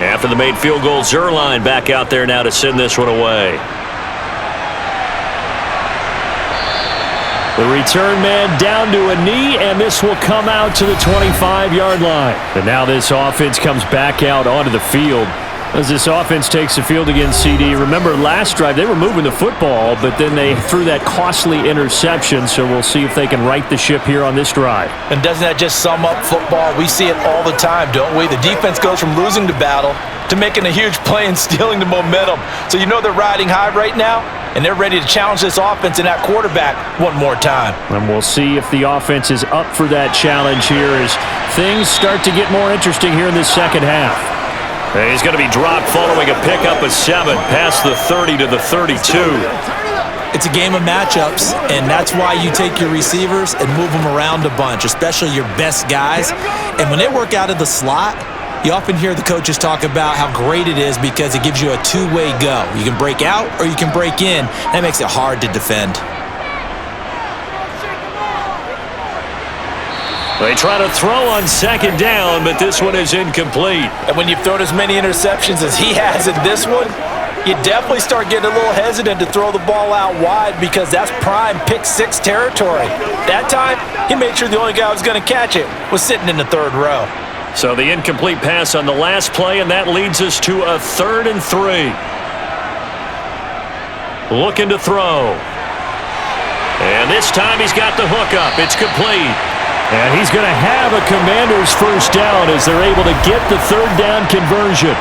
After the made field goal, Zerline back out there now to send this one away. The return man down to a knee, and this will come out to the 25-yard line. And now this offense comes back out onto the field as this offense takes the field against CD. Remember, last drive, they were moving the football, but then they threw that costly interception, so we'll see if they can right the ship here on this drive. And doesn't that just sum up football? We see it all the time, don't we? The defense goes from losing the battle to making a huge play and stealing the momentum. So you know they're riding high right now, and they're ready to challenge this offense and that quarterback one more time. And we'll see if the offense is up for that challenge here as things start to get more interesting here in this second half. And he's going to be dropped following a pickup of 7 past the 30 to the 32. It's a game of matchups, and that's why you take your receivers and move them around a bunch, especially your best guys. And when they work out of the slot, you often hear the coaches talk about how great it is because it gives you a two-way go. You can break out or you can break in. That makes it hard to defend. They try to throw on second down, but this one is incomplete. And when you've thrown as many interceptions as he has in this one, you definitely start getting a little hesitant to throw the ball out wide because that's prime pick 6 territory. That time, he made sure the only guy who was going to catch it was sitting in the third row. So the incomplete pass on the last play, and that leads us to a 3rd and 3. Looking to throw. And this time he's got the hook up. It's complete. And he's going to have a Commanders first down as they're able to get the 3rd down conversion.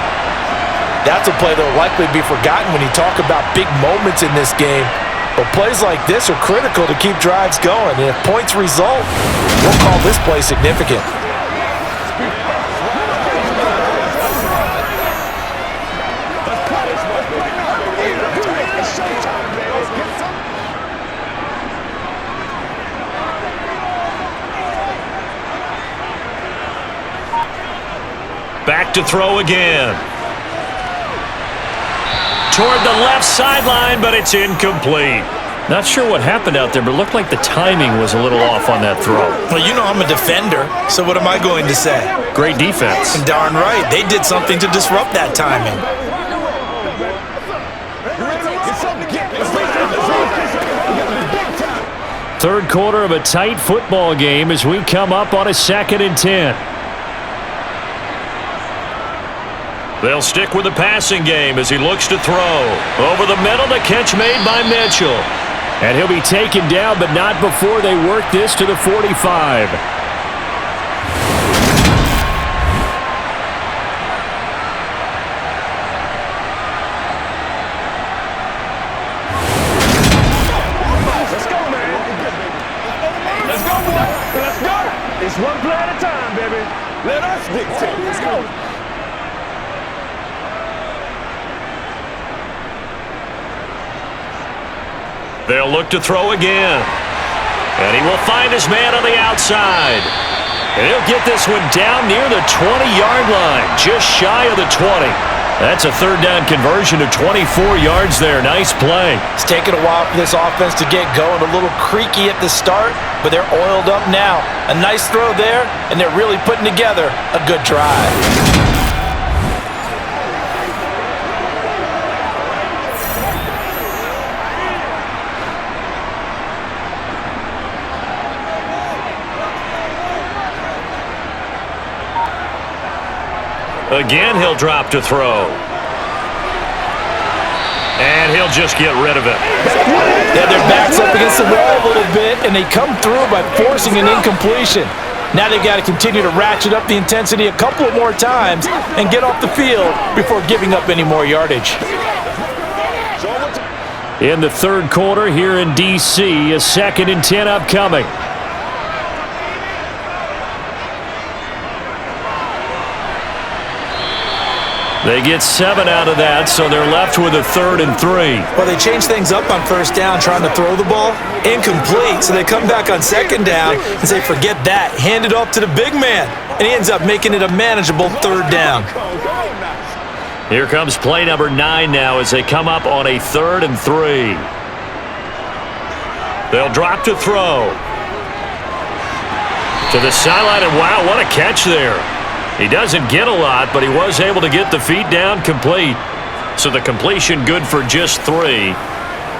That's a play that will likely be forgotten when you talk about big moments in this game. But plays like this are critical to keep drives going. And if points result, we'll call this play significant. Back to throw again. Toward the left sideline, but it's incomplete. Not sure what happened out there, but it looked like the timing was a little off on that throw. Well, you know I'm a defender, so what am I going to say? Great defense. Darn right. They did something to disrupt that timing. Third quarter of a tight football game as we come up on a 2nd and 10. They'll stick with the passing game as he looks to throw. Over the middle, the catch made by Mitchell. And he'll be taken down, but not before they work this to the 45. Let's go, man. Let's go, boy. Let's go. It's one play at a time, baby. Let us dictate. Let's go. They'll look to throw again. And he will find his man on the outside. And he'll get this one down near the 20-yard line, just shy of the 20. That's a 3rd down conversion to 24 yards there. Nice play. It's taken a while for this offense to get going. A little creaky at the start, but they're oiled up now. A nice throw there, and they're really putting together a good drive. Again, he'll drop to throw. And he'll just get rid of it. Yeah, their back's up against the wall a little bit, and they come through by forcing an incompletion. Now they've got to continue to ratchet up the intensity a couple of more times and get off the field before giving up any more yardage. In the 3rd quarter here in D.C., a 2nd and 10 upcoming. They get 7 out of that, so they're left with a 3rd and 3. Well, they changed things up on first down trying to throw the ball. Incomplete, so they come back on second down and say, forget that. Hand it off to the big man. And he ends up making it a manageable 3rd down. Here comes play number 9 now as they come up on a 3rd and 3. They'll drop to throw. To the sideline, and wow, what a catch there. He doesn't get a lot, but he was able to get the feet down complete. So the completion good for just 3.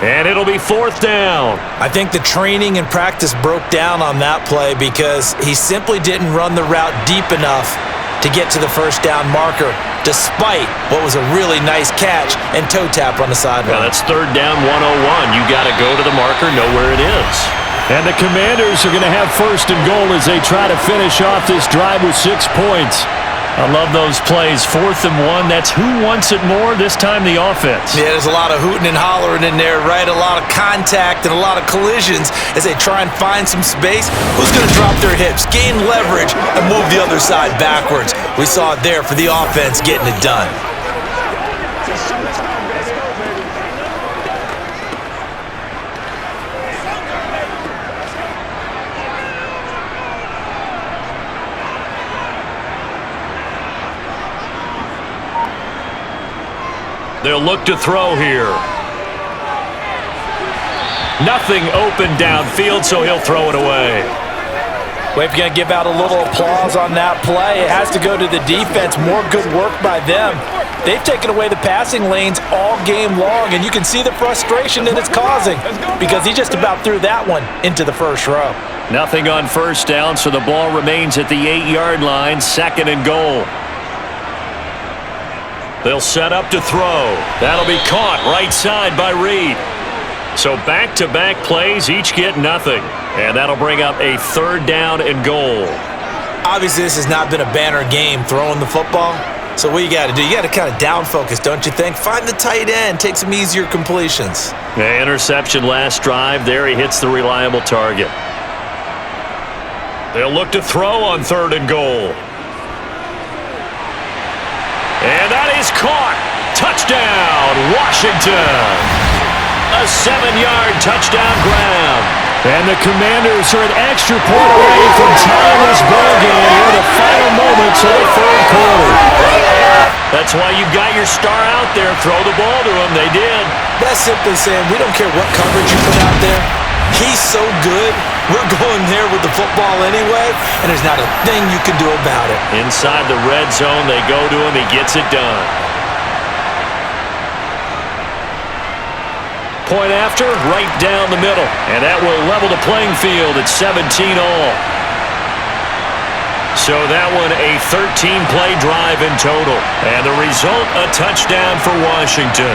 And it'll be 4th down. I think the training and practice broke down on that play because he simply didn't run the route deep enough to get to the first down marker, despite what was a really nice catch and toe tap on the sideline. Well, that's 3rd down 101. You got to go to the marker, know where it is. And the Commanders are going to have 1st and goal as they try to finish off this drive with 6 points. I love those plays. 4th and 1. That's who wants it more, this time the offense. Yeah, there's a lot of hooting and hollering in there, right? A lot of contact and a lot of collisions as they try and find some space. Who's going to drop their hips, gain leverage, and move the other side backwards? We saw it there for the offense getting it done. They'll look to throw here. Nothing open downfield, so he'll throw it away. Well, if you're going to give out a little applause on that play, it has to go to the defense. More good work by them. They've taken away the passing lanes all game long, and you can see the frustration that it's causing because he just about threw that one into the first row. Nothing on 1st down, so the ball remains at the 8-yard line, 2nd and goal. They'll set up to throw. That'll be caught right side by Reed. So back-to-back plays, each get nothing. And that'll bring up a 3rd down and goal. Obviously, this has not been a banner game throwing the football. So what you got to do, you got to kind of down focus, don't you think? Find the tight end, take some easier completions. The interception last drive. There he hits the reliable target. They'll look to throw on 3rd and goal. And that is caught. Touchdown, Washington. A 7-yard touchdown grab. And the Commanders are an extra point away from tying this ballgame in the final moments of the 3rd quarter. That's why you've got your star out there. Throw the ball to him. They did. That's simply saying we don't care what coverage you put out there. He's so good. We're going there with the football anyway, and there's not a thing you can do about it. Inside the red zone, they go to him. He gets it done. Point after, right down the middle. And that will level the playing field at 17 all. So that one a 13-play drive in total. And the result, a touchdown for Washington.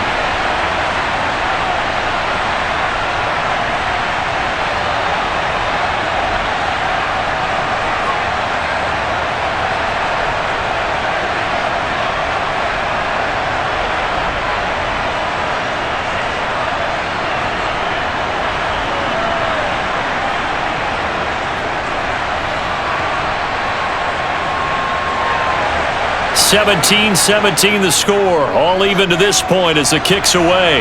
(17-17) the score. All even to this point as the kick's away.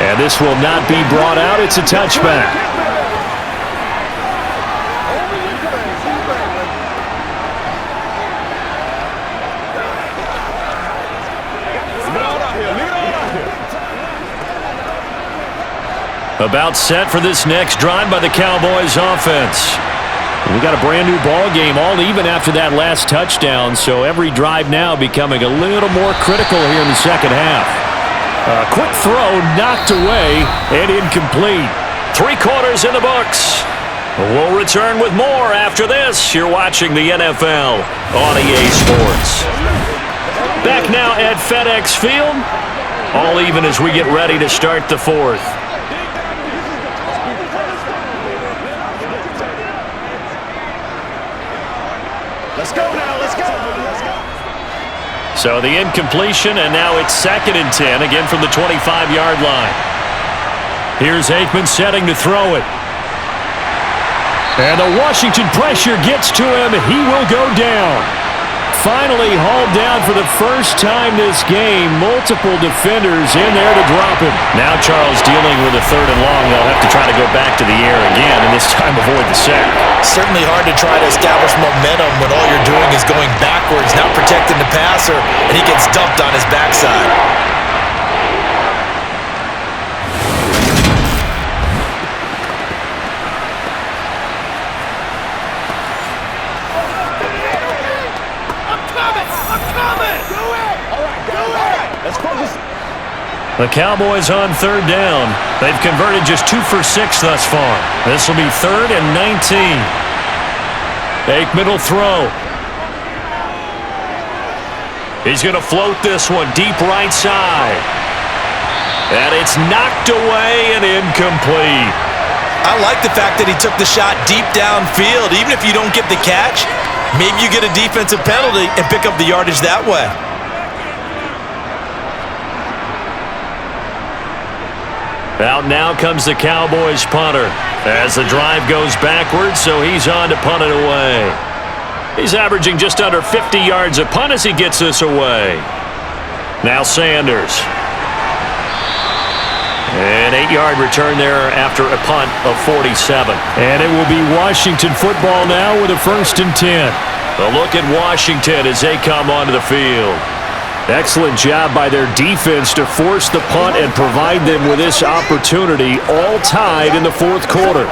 And this will not be brought out. It's a touchback. About set for this next drive by the Cowboys offense. We got a brand new ball game, all even after that last touchdown, so every drive now becoming a little more critical here in the second half. A quick throw knocked away and incomplete. 3 quarters in the books. We'll return with more after this. You're watching the NFL on EA Sports. Back now at FedEx Field. All even as we get ready to start the 4th. Let's go now, let's go. So the incompletion, and now it's 2nd and 10, again from the 25-yard line. Here's Aikman setting to throw it. And the Washington pressure gets to him. He will go down. Finally hauled down for the first time this game. Multiple defenders in there to drop him. Now Charles dealing with a 3rd and long. They'll have to try to go back to the air again, and this time avoid the sack. Certainly hard to try to establish momentum when all you're doing is going backwards, not protecting the passer, and he gets dumped on his backside. Let's focus. The Cowboys on third down. They've converted just 2 for 6 thus far. This will be 3rd and 19. Aikman will throw. He's going to float this one deep right side. And it's knocked away and incomplete. I like the fact that he took the shot deep downfield. Even if you don't get the catch, maybe you get a defensive penalty and pick up the yardage that way. Out now comes the Cowboys punter as the drive goes backwards, so he's on to punt it away. He's averaging just under 50 yards a punt as he gets this away. Now Sanders. An 8-yard return there after a punt of 47. And it will be Washington football now with a 1st and 10. A look at Washington as they come onto the field. Excellent job by their defense to force the punt and provide them with this opportunity, all tied in the 4th quarter.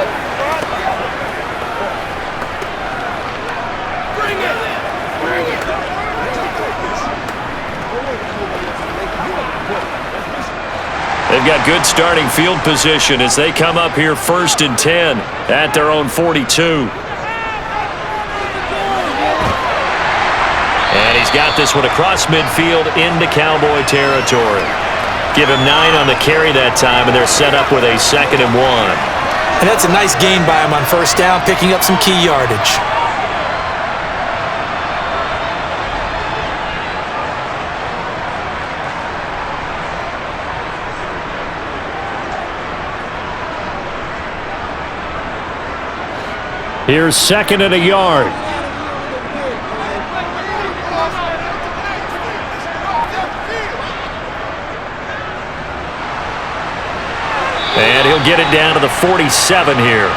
They've got good starting field position as they come up here 1st and 10 at their own 42. And he's got this one across midfield into Cowboy territory. Give him 9 on the carry that time, and they're set up with a 2nd and 1. And that's a nice gain by him on 1st down, picking up some key yardage. Here's 2nd and a yard. And he'll get it down to the 47 here.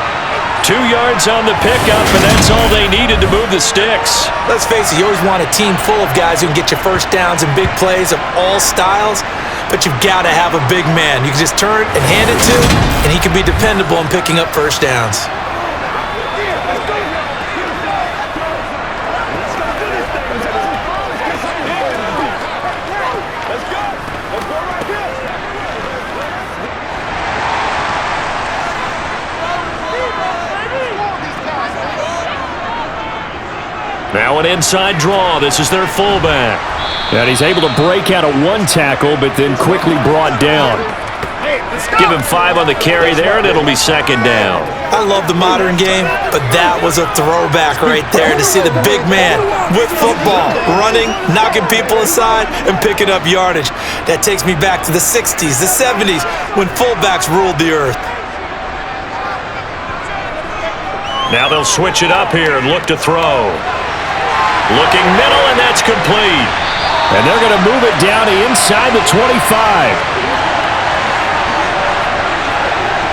2 yards on the pickup, and that's all they needed to move the sticks. Let's face it, you always want a team full of guys who can get you 1st downs and big plays of all styles, but you've got to have a big man. You can just turn and hand it to, and he can be dependable in picking up 1st downs. Now an inside draw. This is their fullback. And he's able to break out of 1 tackle, but then quickly brought down. Give him 5 on the carry there, and it'll be 2nd down. I love the modern game, but that was a throwback right there to see the big man with football, running, knocking people aside, and picking up yardage. That takes me back to the 60s, the 70s, when fullbacks ruled the earth. Now they'll switch it up here and look to throw. Looking middle, and that's complete. And they're going to move it down to inside the 25.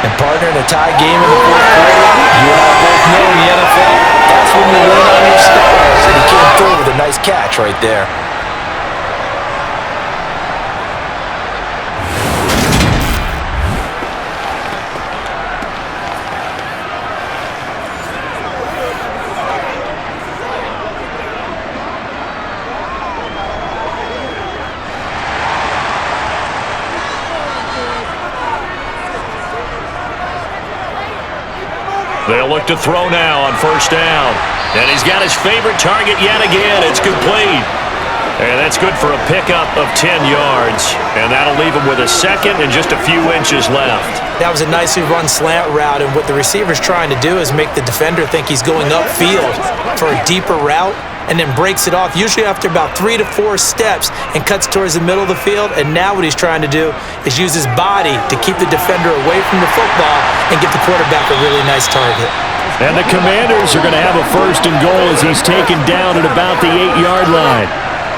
And partner, in a tie game in the 4th quarter, you and I both know in the NFL, that's when you lean on your stars. And he came through with a nice catch right there. They'll look to throw now on 1st down. And he's got his favorite target yet again. It's complete. And that's good for a pickup of 10 yards. And that'll leave him with a 2nd and just a few inches left. That was a nicely run slant route, and what the receiver's trying to do is make the defender think he's going upfield for a deeper route, and then breaks it off, usually after about 3 to 4 steps, and cuts towards the middle of the field. And now what he's trying to do is use his body to keep the defender away from the football and give the quarterback a really nice target. And the Commanders are going to have a 1st and goal as he's taken down at about the 8-yard line.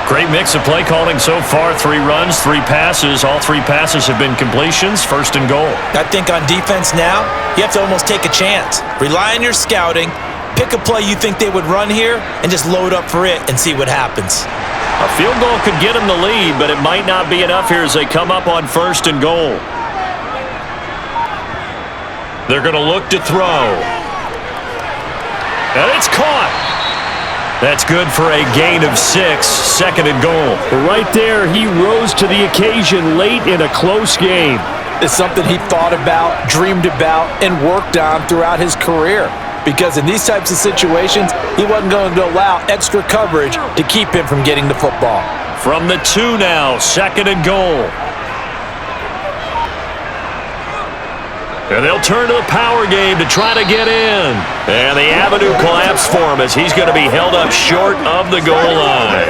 Great mix of play calling so far. 3 runs, 3 passes. All 3 passes have been completions. 1st and goal. I think on defense now, you have to almost take a chance. Rely on your scouting. Pick a play you think they would run here and just load up for it and see what happens. A field goal could get them the lead, but it might not be enough here as they come up on 1st and goal. They're going to look to throw. And it's caught. That's good for a gain of 6, second and goal. Right there, he rose to the occasion late in a close game. It's something he thought about, dreamed about, and worked on throughout his career. Because in these types of situations, he wasn't going to allow extra coverage to keep him from getting the football. From the 2 now, second and goal. And they'll turn to the power game to try to get in. And the avenue collapsed for him as he's going to be held up short of the goal line.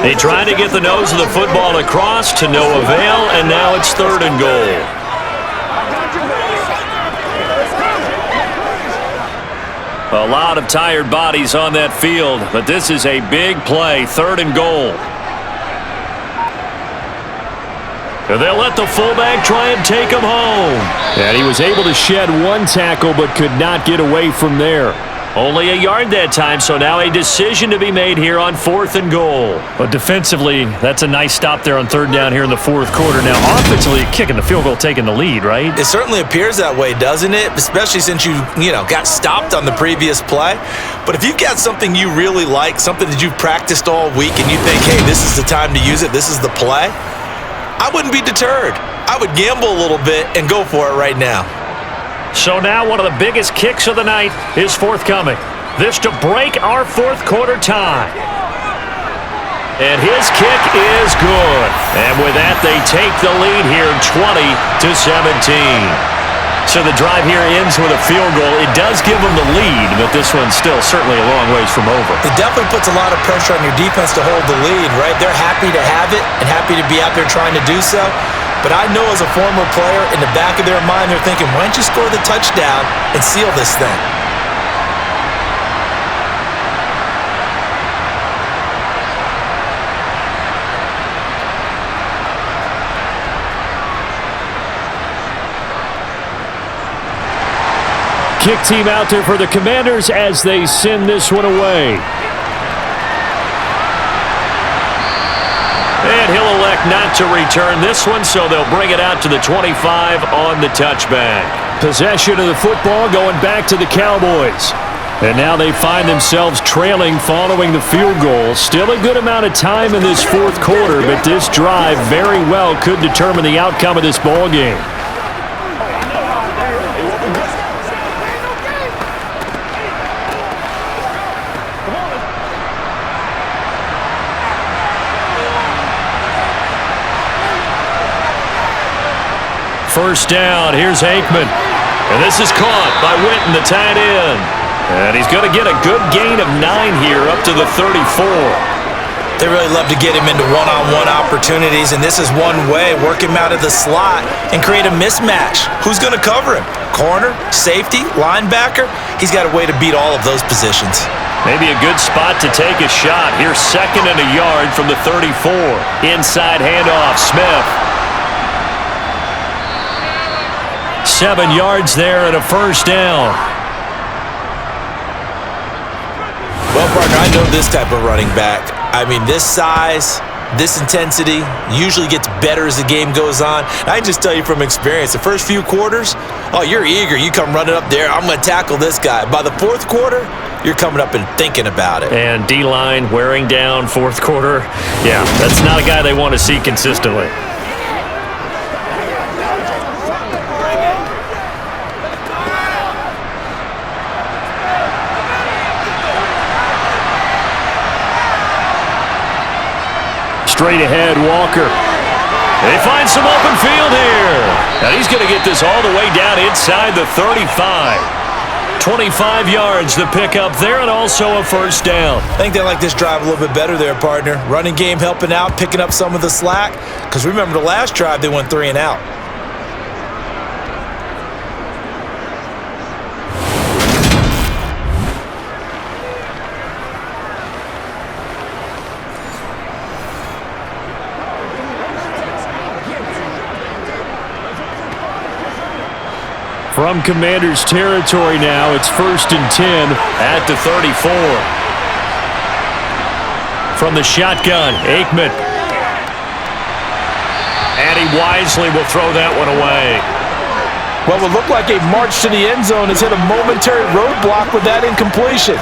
They tried to get the nose of the football across to no avail, and now it's third and goal. A lot of tired bodies on that field, but this is a big play, third and goal. And they'll let the fullback try and take him home. And he was able to shed one tackle but could not get away from there. Only a yard that time, so now a decision to be made here on fourth and goal. But defensively, that's a nice stop there on third down here in the fourth quarter. Now, offensively, kicking the field goal, taking the lead, right? It certainly appears that way, doesn't it? Especially since you got stopped on the previous play. But if you've got something you really like, something that you've practiced all week, and you think, hey, this is the time to use it, this is the play, I wouldn't be deterred. I would gamble a little bit and go for it right now. So now one of the biggest kicks of the night is forthcoming. This to break our fourth quarter tie. And his kick is good. And with that, they take the lead here 20-17. So the drive here ends with a field goal. It does give them the lead, but this one's still certainly a long ways from over. It definitely puts a lot of pressure on your defense to hold the lead, right? They're happy to have it and happy to be out there trying to do so. But I know as a former player, in the back of their mind, they're thinking, why don't you score the touchdown and seal this thing? Kick team out there for the Commanders as they send this one away. And he'll elect not to return this one, so they'll bring it out to the 25 on the touchback. Possession of the football going back to the Cowboys. And now they find themselves trailing following the field goal. Still a good amount of time in this fourth quarter, but this drive very well could determine the outcome of this ball game. First down, here's Aikman. And this is caught by Winton, the tight end. And he's going to get a good gain of 9 here up to the 34. They really love to get him into one-on-one opportunities, and this is one way, work him out of the slot and create a mismatch. Who's going to cover him? Corner, safety, linebacker? He's got a way to beat all of those positions. Maybe a good spot to take a shot. Here's second and a yard from the 34. Inside handoff, Smith. 7 yards there and a first down. Well, partner, I know this type of running back. I mean, this size, this intensity usually gets better as the game goes on. And I can just tell you from experience, the first few quarters, oh, you're eager. You come running up there, I'm going to tackle this guy. By the fourth quarter, you're coming up and thinking about it. And D-line wearing down fourth quarter. Yeah, that's not a guy they want to see consistently. Straight ahead, Walker. They find some open field here. And he's going to get this all the way down inside the 35. 25 yards to pick up there and also a first down. I think they like this drive a little bit better there, partner. Running game helping out, picking up some of the slack. Because remember the last drive, they went 3 and out. From Commanders territory now, it's 1st and 10 at the 34. From the shotgun, Aikman. And he wisely will throw that one away. What would look like a march to the end zone has hit a momentary roadblock with that incompletion.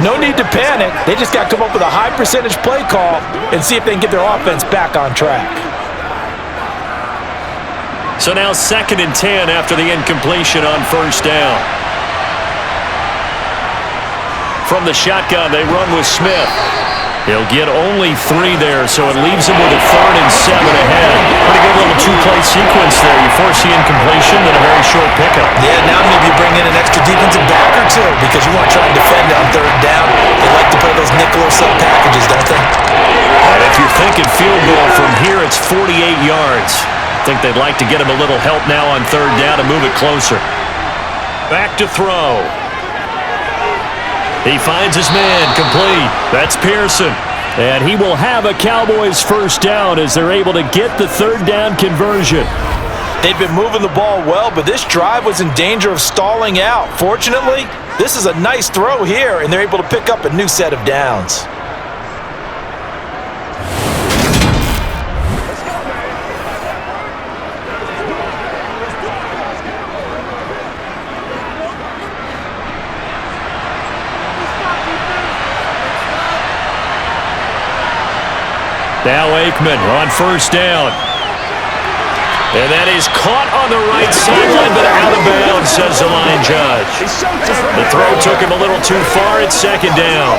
No need to panic. They just got to come up with a high percentage play call and see if they can get their offense back on track. So now 2nd and 10 after the incompletion on first down. From the shotgun, they run with Smith. He'll get only 3 there, so it leaves him with a 3rd and 7 ahead. Pretty good little 2-play sequence there. You force the incompletion, then a very short pickup. Yeah, now maybe you bring in an extra defensive back or two because you want to try and defend on 3rd down. They like to play those nickel or sub packages, don't they? And if you're thinking field goal from here, it's 48 yards. I think they'd like to get him a little help now on 3rd down to move it closer. Back to throw. He finds his man, complete. That's Pearson. And he will have a Cowboys first down as they're able to get the 3rd down conversion. They've been moving the ball well, but this drive was in danger of stalling out. Fortunately, this is a nice throw here, and they're able to pick up a new set of downs. Now Aikman on first down. And that is caught on the right sideline, but out of bounds, says the line judge. The throw took him a little too far. It's 2nd down.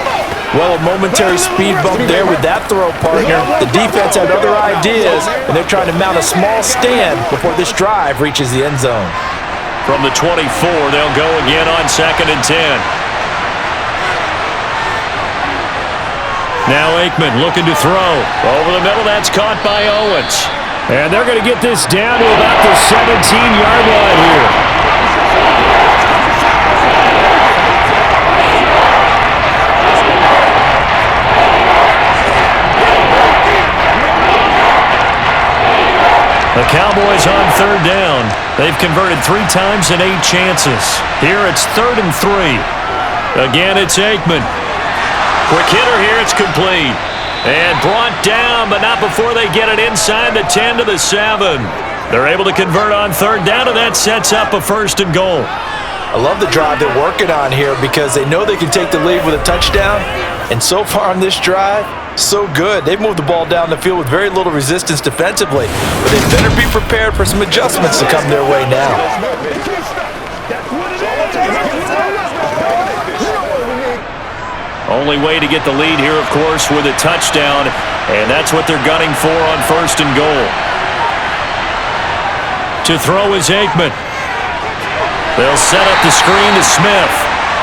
Well, a momentary speed bump there with that throw, partner. The defense had other ideas, and they're trying to mount a small stand before this drive reaches the end zone. From the 24, they'll go again on 2nd and 10. Now Aikman looking to throw. Over the middle, that's caught by Owens. And they're going to get this down to about the 17-yard line here. The Cowboys on 3rd down. They've converted 3 times in 8 chances. Here it's 3rd and 3. Again, it's Aikman. Quick hitter here, it's complete. And brought down, but not before they get it inside the 10 to the 7. They're able to convert on 3rd down, and that sets up a 1st and goal. I love the drive they're working on here because they know they can take the lead with a touchdown. And so far on this drive, so good. They've moved the ball down the field with very little resistance defensively. But they better be prepared for some adjustments to come their way now. Only way to get the lead here, of course, with a touchdown, and that's what they're gunning for on 1st and goal. To throw is Aikman. They'll set up the screen to Smith,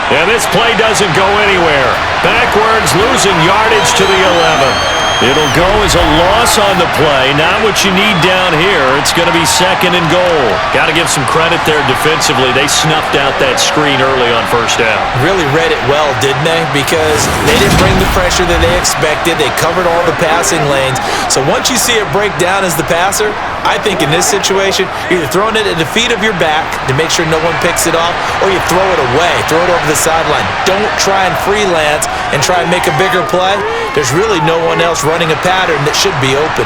and this play doesn't go anywhere. Backwards, losing yardage to the 11. It'll go as a loss on the play. Not what you need down here. It's going to be 2nd and goal. Got to give some credit there defensively. They snuffed out that screen early on 1st down. Really read it well, didn't they? Because they didn't bring the pressure that they expected. They covered all the passing lanes. So once you see it break down as the passer, I think in this situation, you're either throwing it at the feet of your back to make sure no one picks it off, or you throw it away, throw it over the sideline. Don't try and freelance and try and make a bigger play. There's really no one else running a pattern that should be open.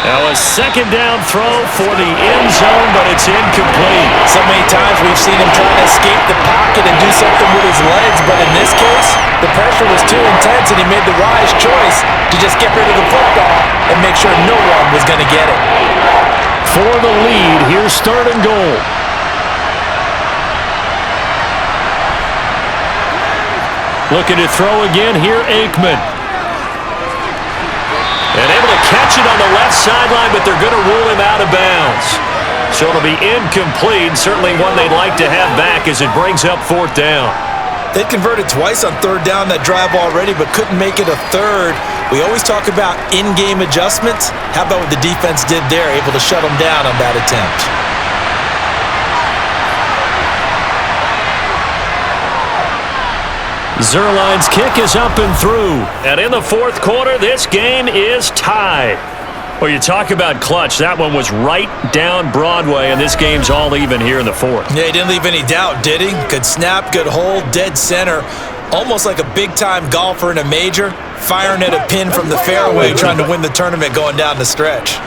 Now a 2nd down throw for the end zone, but it's incomplete. So many times we've seen him trying to escape the pocket and do something with his legs, but in this case, the pressure was too intense and he made the wise choice to just get rid of the football and make sure no one was going to get it. For the lead, here's 3rd and goal. Looking to throw again here, Aikman. And able to catch it on the left sideline, but they're going to rule him out of bounds. So it'll be incomplete, certainly one they'd like to have back as it brings up 4th down. They converted twice on 3rd down that drive already, but couldn't make it a 3rd. We always talk about in-game adjustments. How about what the defense did there, able to shut them down on that attempt? Zerline's kick is up and through. And in the 4th quarter, this game is tied. Well, you talk about clutch. That one was right down Broadway, and this game's all even here in the 4th. Yeah, he didn't leave any doubt, did he? Good snap, good hold, dead center. Almost like a big-time golfer in a major, firing at a pin from the fairway, trying to win the tournament going down the stretch.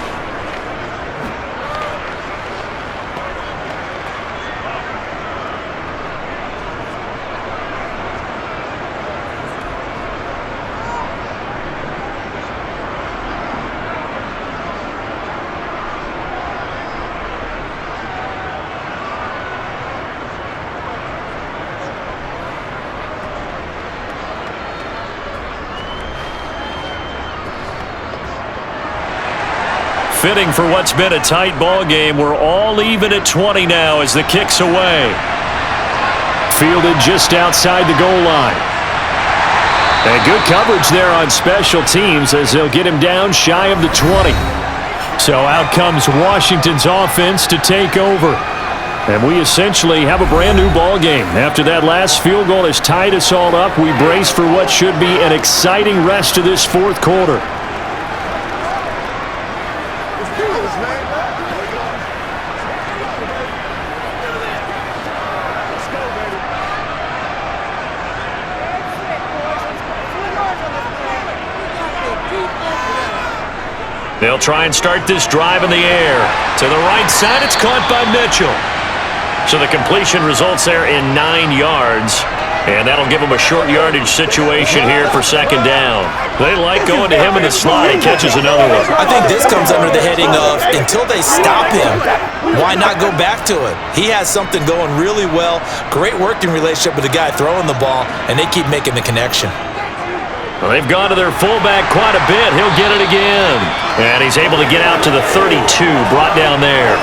fitting for what's been a tight ball game. We're all even at 20 now as the kick's away. Fielded just outside the goal line. And good coverage there on special teams as they'll get him down shy of the 20. So out comes Washington's offense to take over. And we essentially have a brand new ball game. After that last field goal has tied us all up, we brace for what should be an exciting rest of this fourth quarter. They'll try and start this drive in the air. To the right side, it's caught by Mitchell. So the completion results there in 9 yards. And that'll give them a short yardage situation here for second down. They like going to him in the slot. He catches another one. I think this comes under the heading of until they stop him, why not go back to it? He has something going really well. Great working relationship with the guy throwing the ball, and they keep making the connection. Well, they've gone to their fullback quite a bit. He'll get it again. And he's able to get out to the 32, brought down there.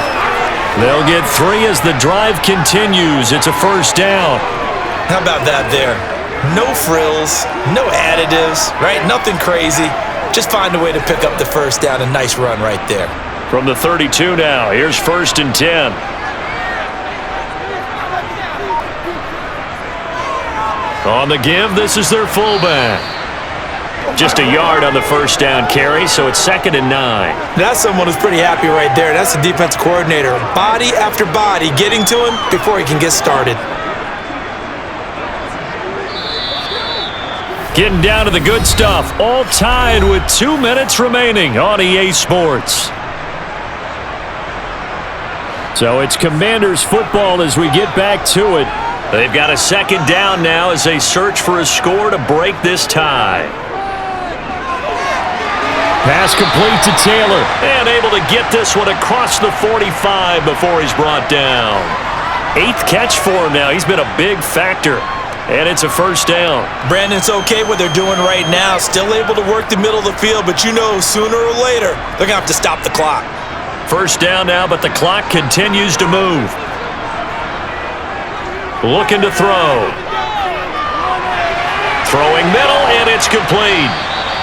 They'll get 3 as the drive continues. It's a first down. How about that there? No frills, no additives, right? Nothing crazy. Just find a way to pick up the first down. A nice run right there. From the 32 now, here's 1st and 10. On the give, this is their fullback. Just a yard on the first down carry, so it's 2nd and 9. That's someone who's pretty happy right there. That's the defense coordinator. Body after body getting to him before he can get started. Getting down to the good stuff. All tied with 2 minutes remaining on EA Sports. So it's Commanders football as we get back to it. They've got a 2nd down now as they search for a score to break this tie. Pass complete to Taylor. And able to get this one across the 45 before he's brought down. 8th catch for him now. He's been a big factor. And it's a first down. Brandon's okay what they're doing right now. Still able to work the middle of the field, but you know sooner or later they're going to have to stop the clock. First down now, but the clock continues to move. Looking to throw. Throwing middle, and it's complete.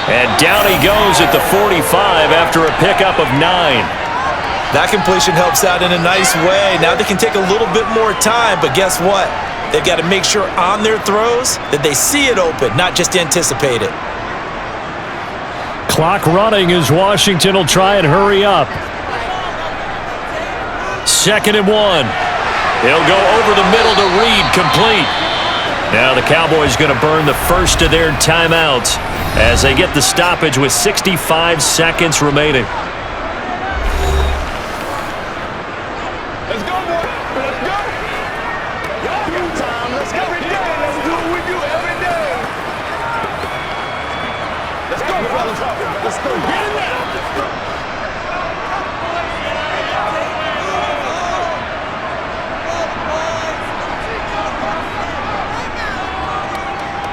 And down he goes at the 45 after a pickup of 9. That completion helps out in a nice way. Now they can take a little bit more time, but guess what? They've got to make sure on their throws that they see it open, not just anticipate it. Clock running as Washington will try and hurry up. 2nd and 1. He'll go over the middle to Reed, complete. Now the Cowboys going to burn the first of their timeouts as they get the stoppage with 65 seconds remaining. Let's go, boy. Let's go. Y'all got time. Let's go. Every day. Let's do what we do every day. Let's go, fellas. Let's go. Get it now.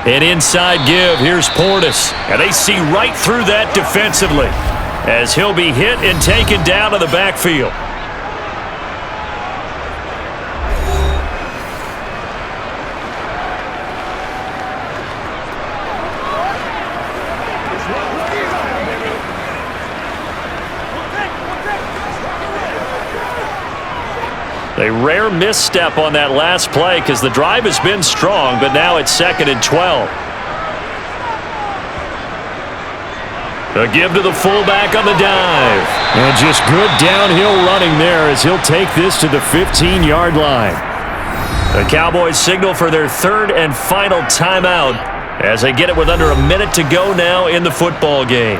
An inside give. Here's Portis. And they see right through that defensively as he'll be hit and taken down to the backfield. A rare misstep on that last play because the drive has been strong, but now it's 2nd and 12. A give to the fullback on the dive. And just good downhill running there as he'll take this to the 15-yard line. The Cowboys signal for their 3rd and final timeout as they get it with under a minute to go now in the football game.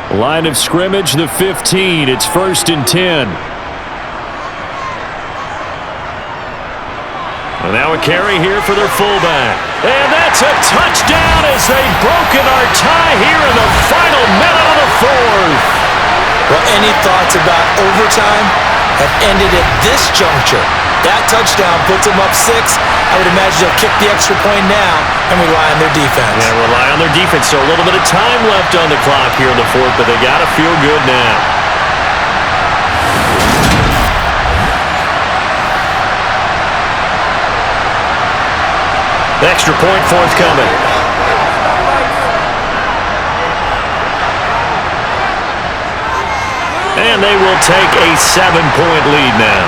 Line of scrimmage, the 15. It's 1st and 10. And now a carry here for their fullback. And that's a touchdown as they've broken our tie here in the final minute of the 4th. Well, any thoughts about overtime have ended at this juncture. That touchdown puts them up 6. I would imagine they'll kick the extra point now and rely on their defense. Yeah, rely on their defense. So a little bit of time left on the clock here in the fourth, but they got to feel good now. The extra point forthcoming. And they will take a 7-point lead now.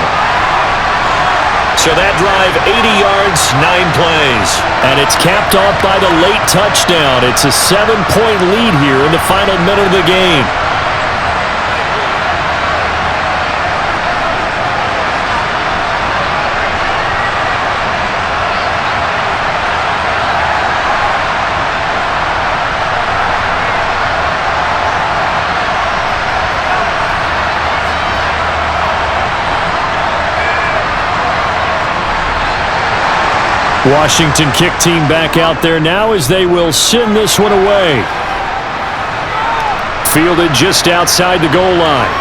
So that drive, 80 yards, 9 plays. And it's capped off by the late touchdown. It's a 7-point lead here in the final minute of the game. Washington kick team back out there now as they will send this one away. Fielded just outside the goal line.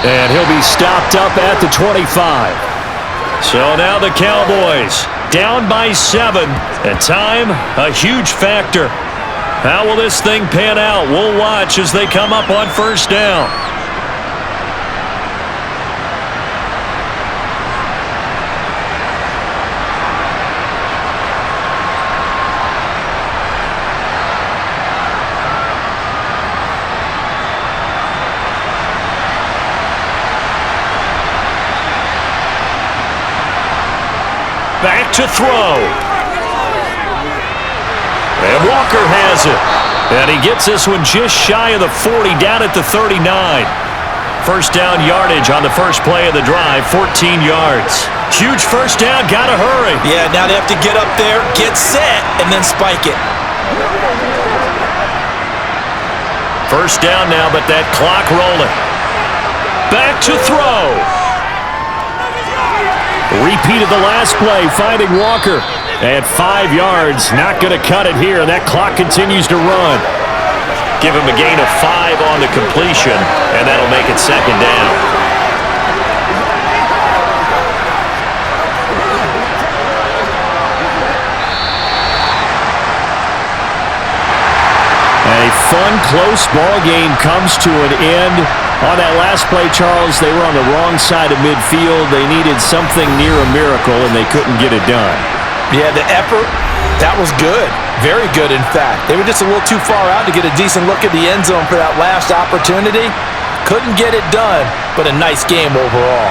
And he'll be stopped up at the 25. So now the Cowboys down by 7. And time, a huge factor. How will this thing pan out? We'll watch as they come up on first down. Back to throw. And Walker has it. And he gets this one just shy of the 40, down at the 39. First down yardage on the first play of the drive, 14 yards. Huge first down, gotta hurry. Yeah, now they have to get up there, get set, and then spike it. First down now, but that clock rolling. Back to throw. Repeat of the last play, finding Walker. At 5 yards, not going to cut it here. That clock continues to run. Give him a gain of 5 on the completion, and that'll make it second down. A fun, close ball game comes to an end. On that last play, Charles, they were on the wrong side of midfield. They needed something near a miracle, and they couldn't get it done. Yeah, the effort, that was good. Very good, in fact. They were just a little too far out to get a decent look at the end zone for that last opportunity. Couldn't get it done, but a nice game overall.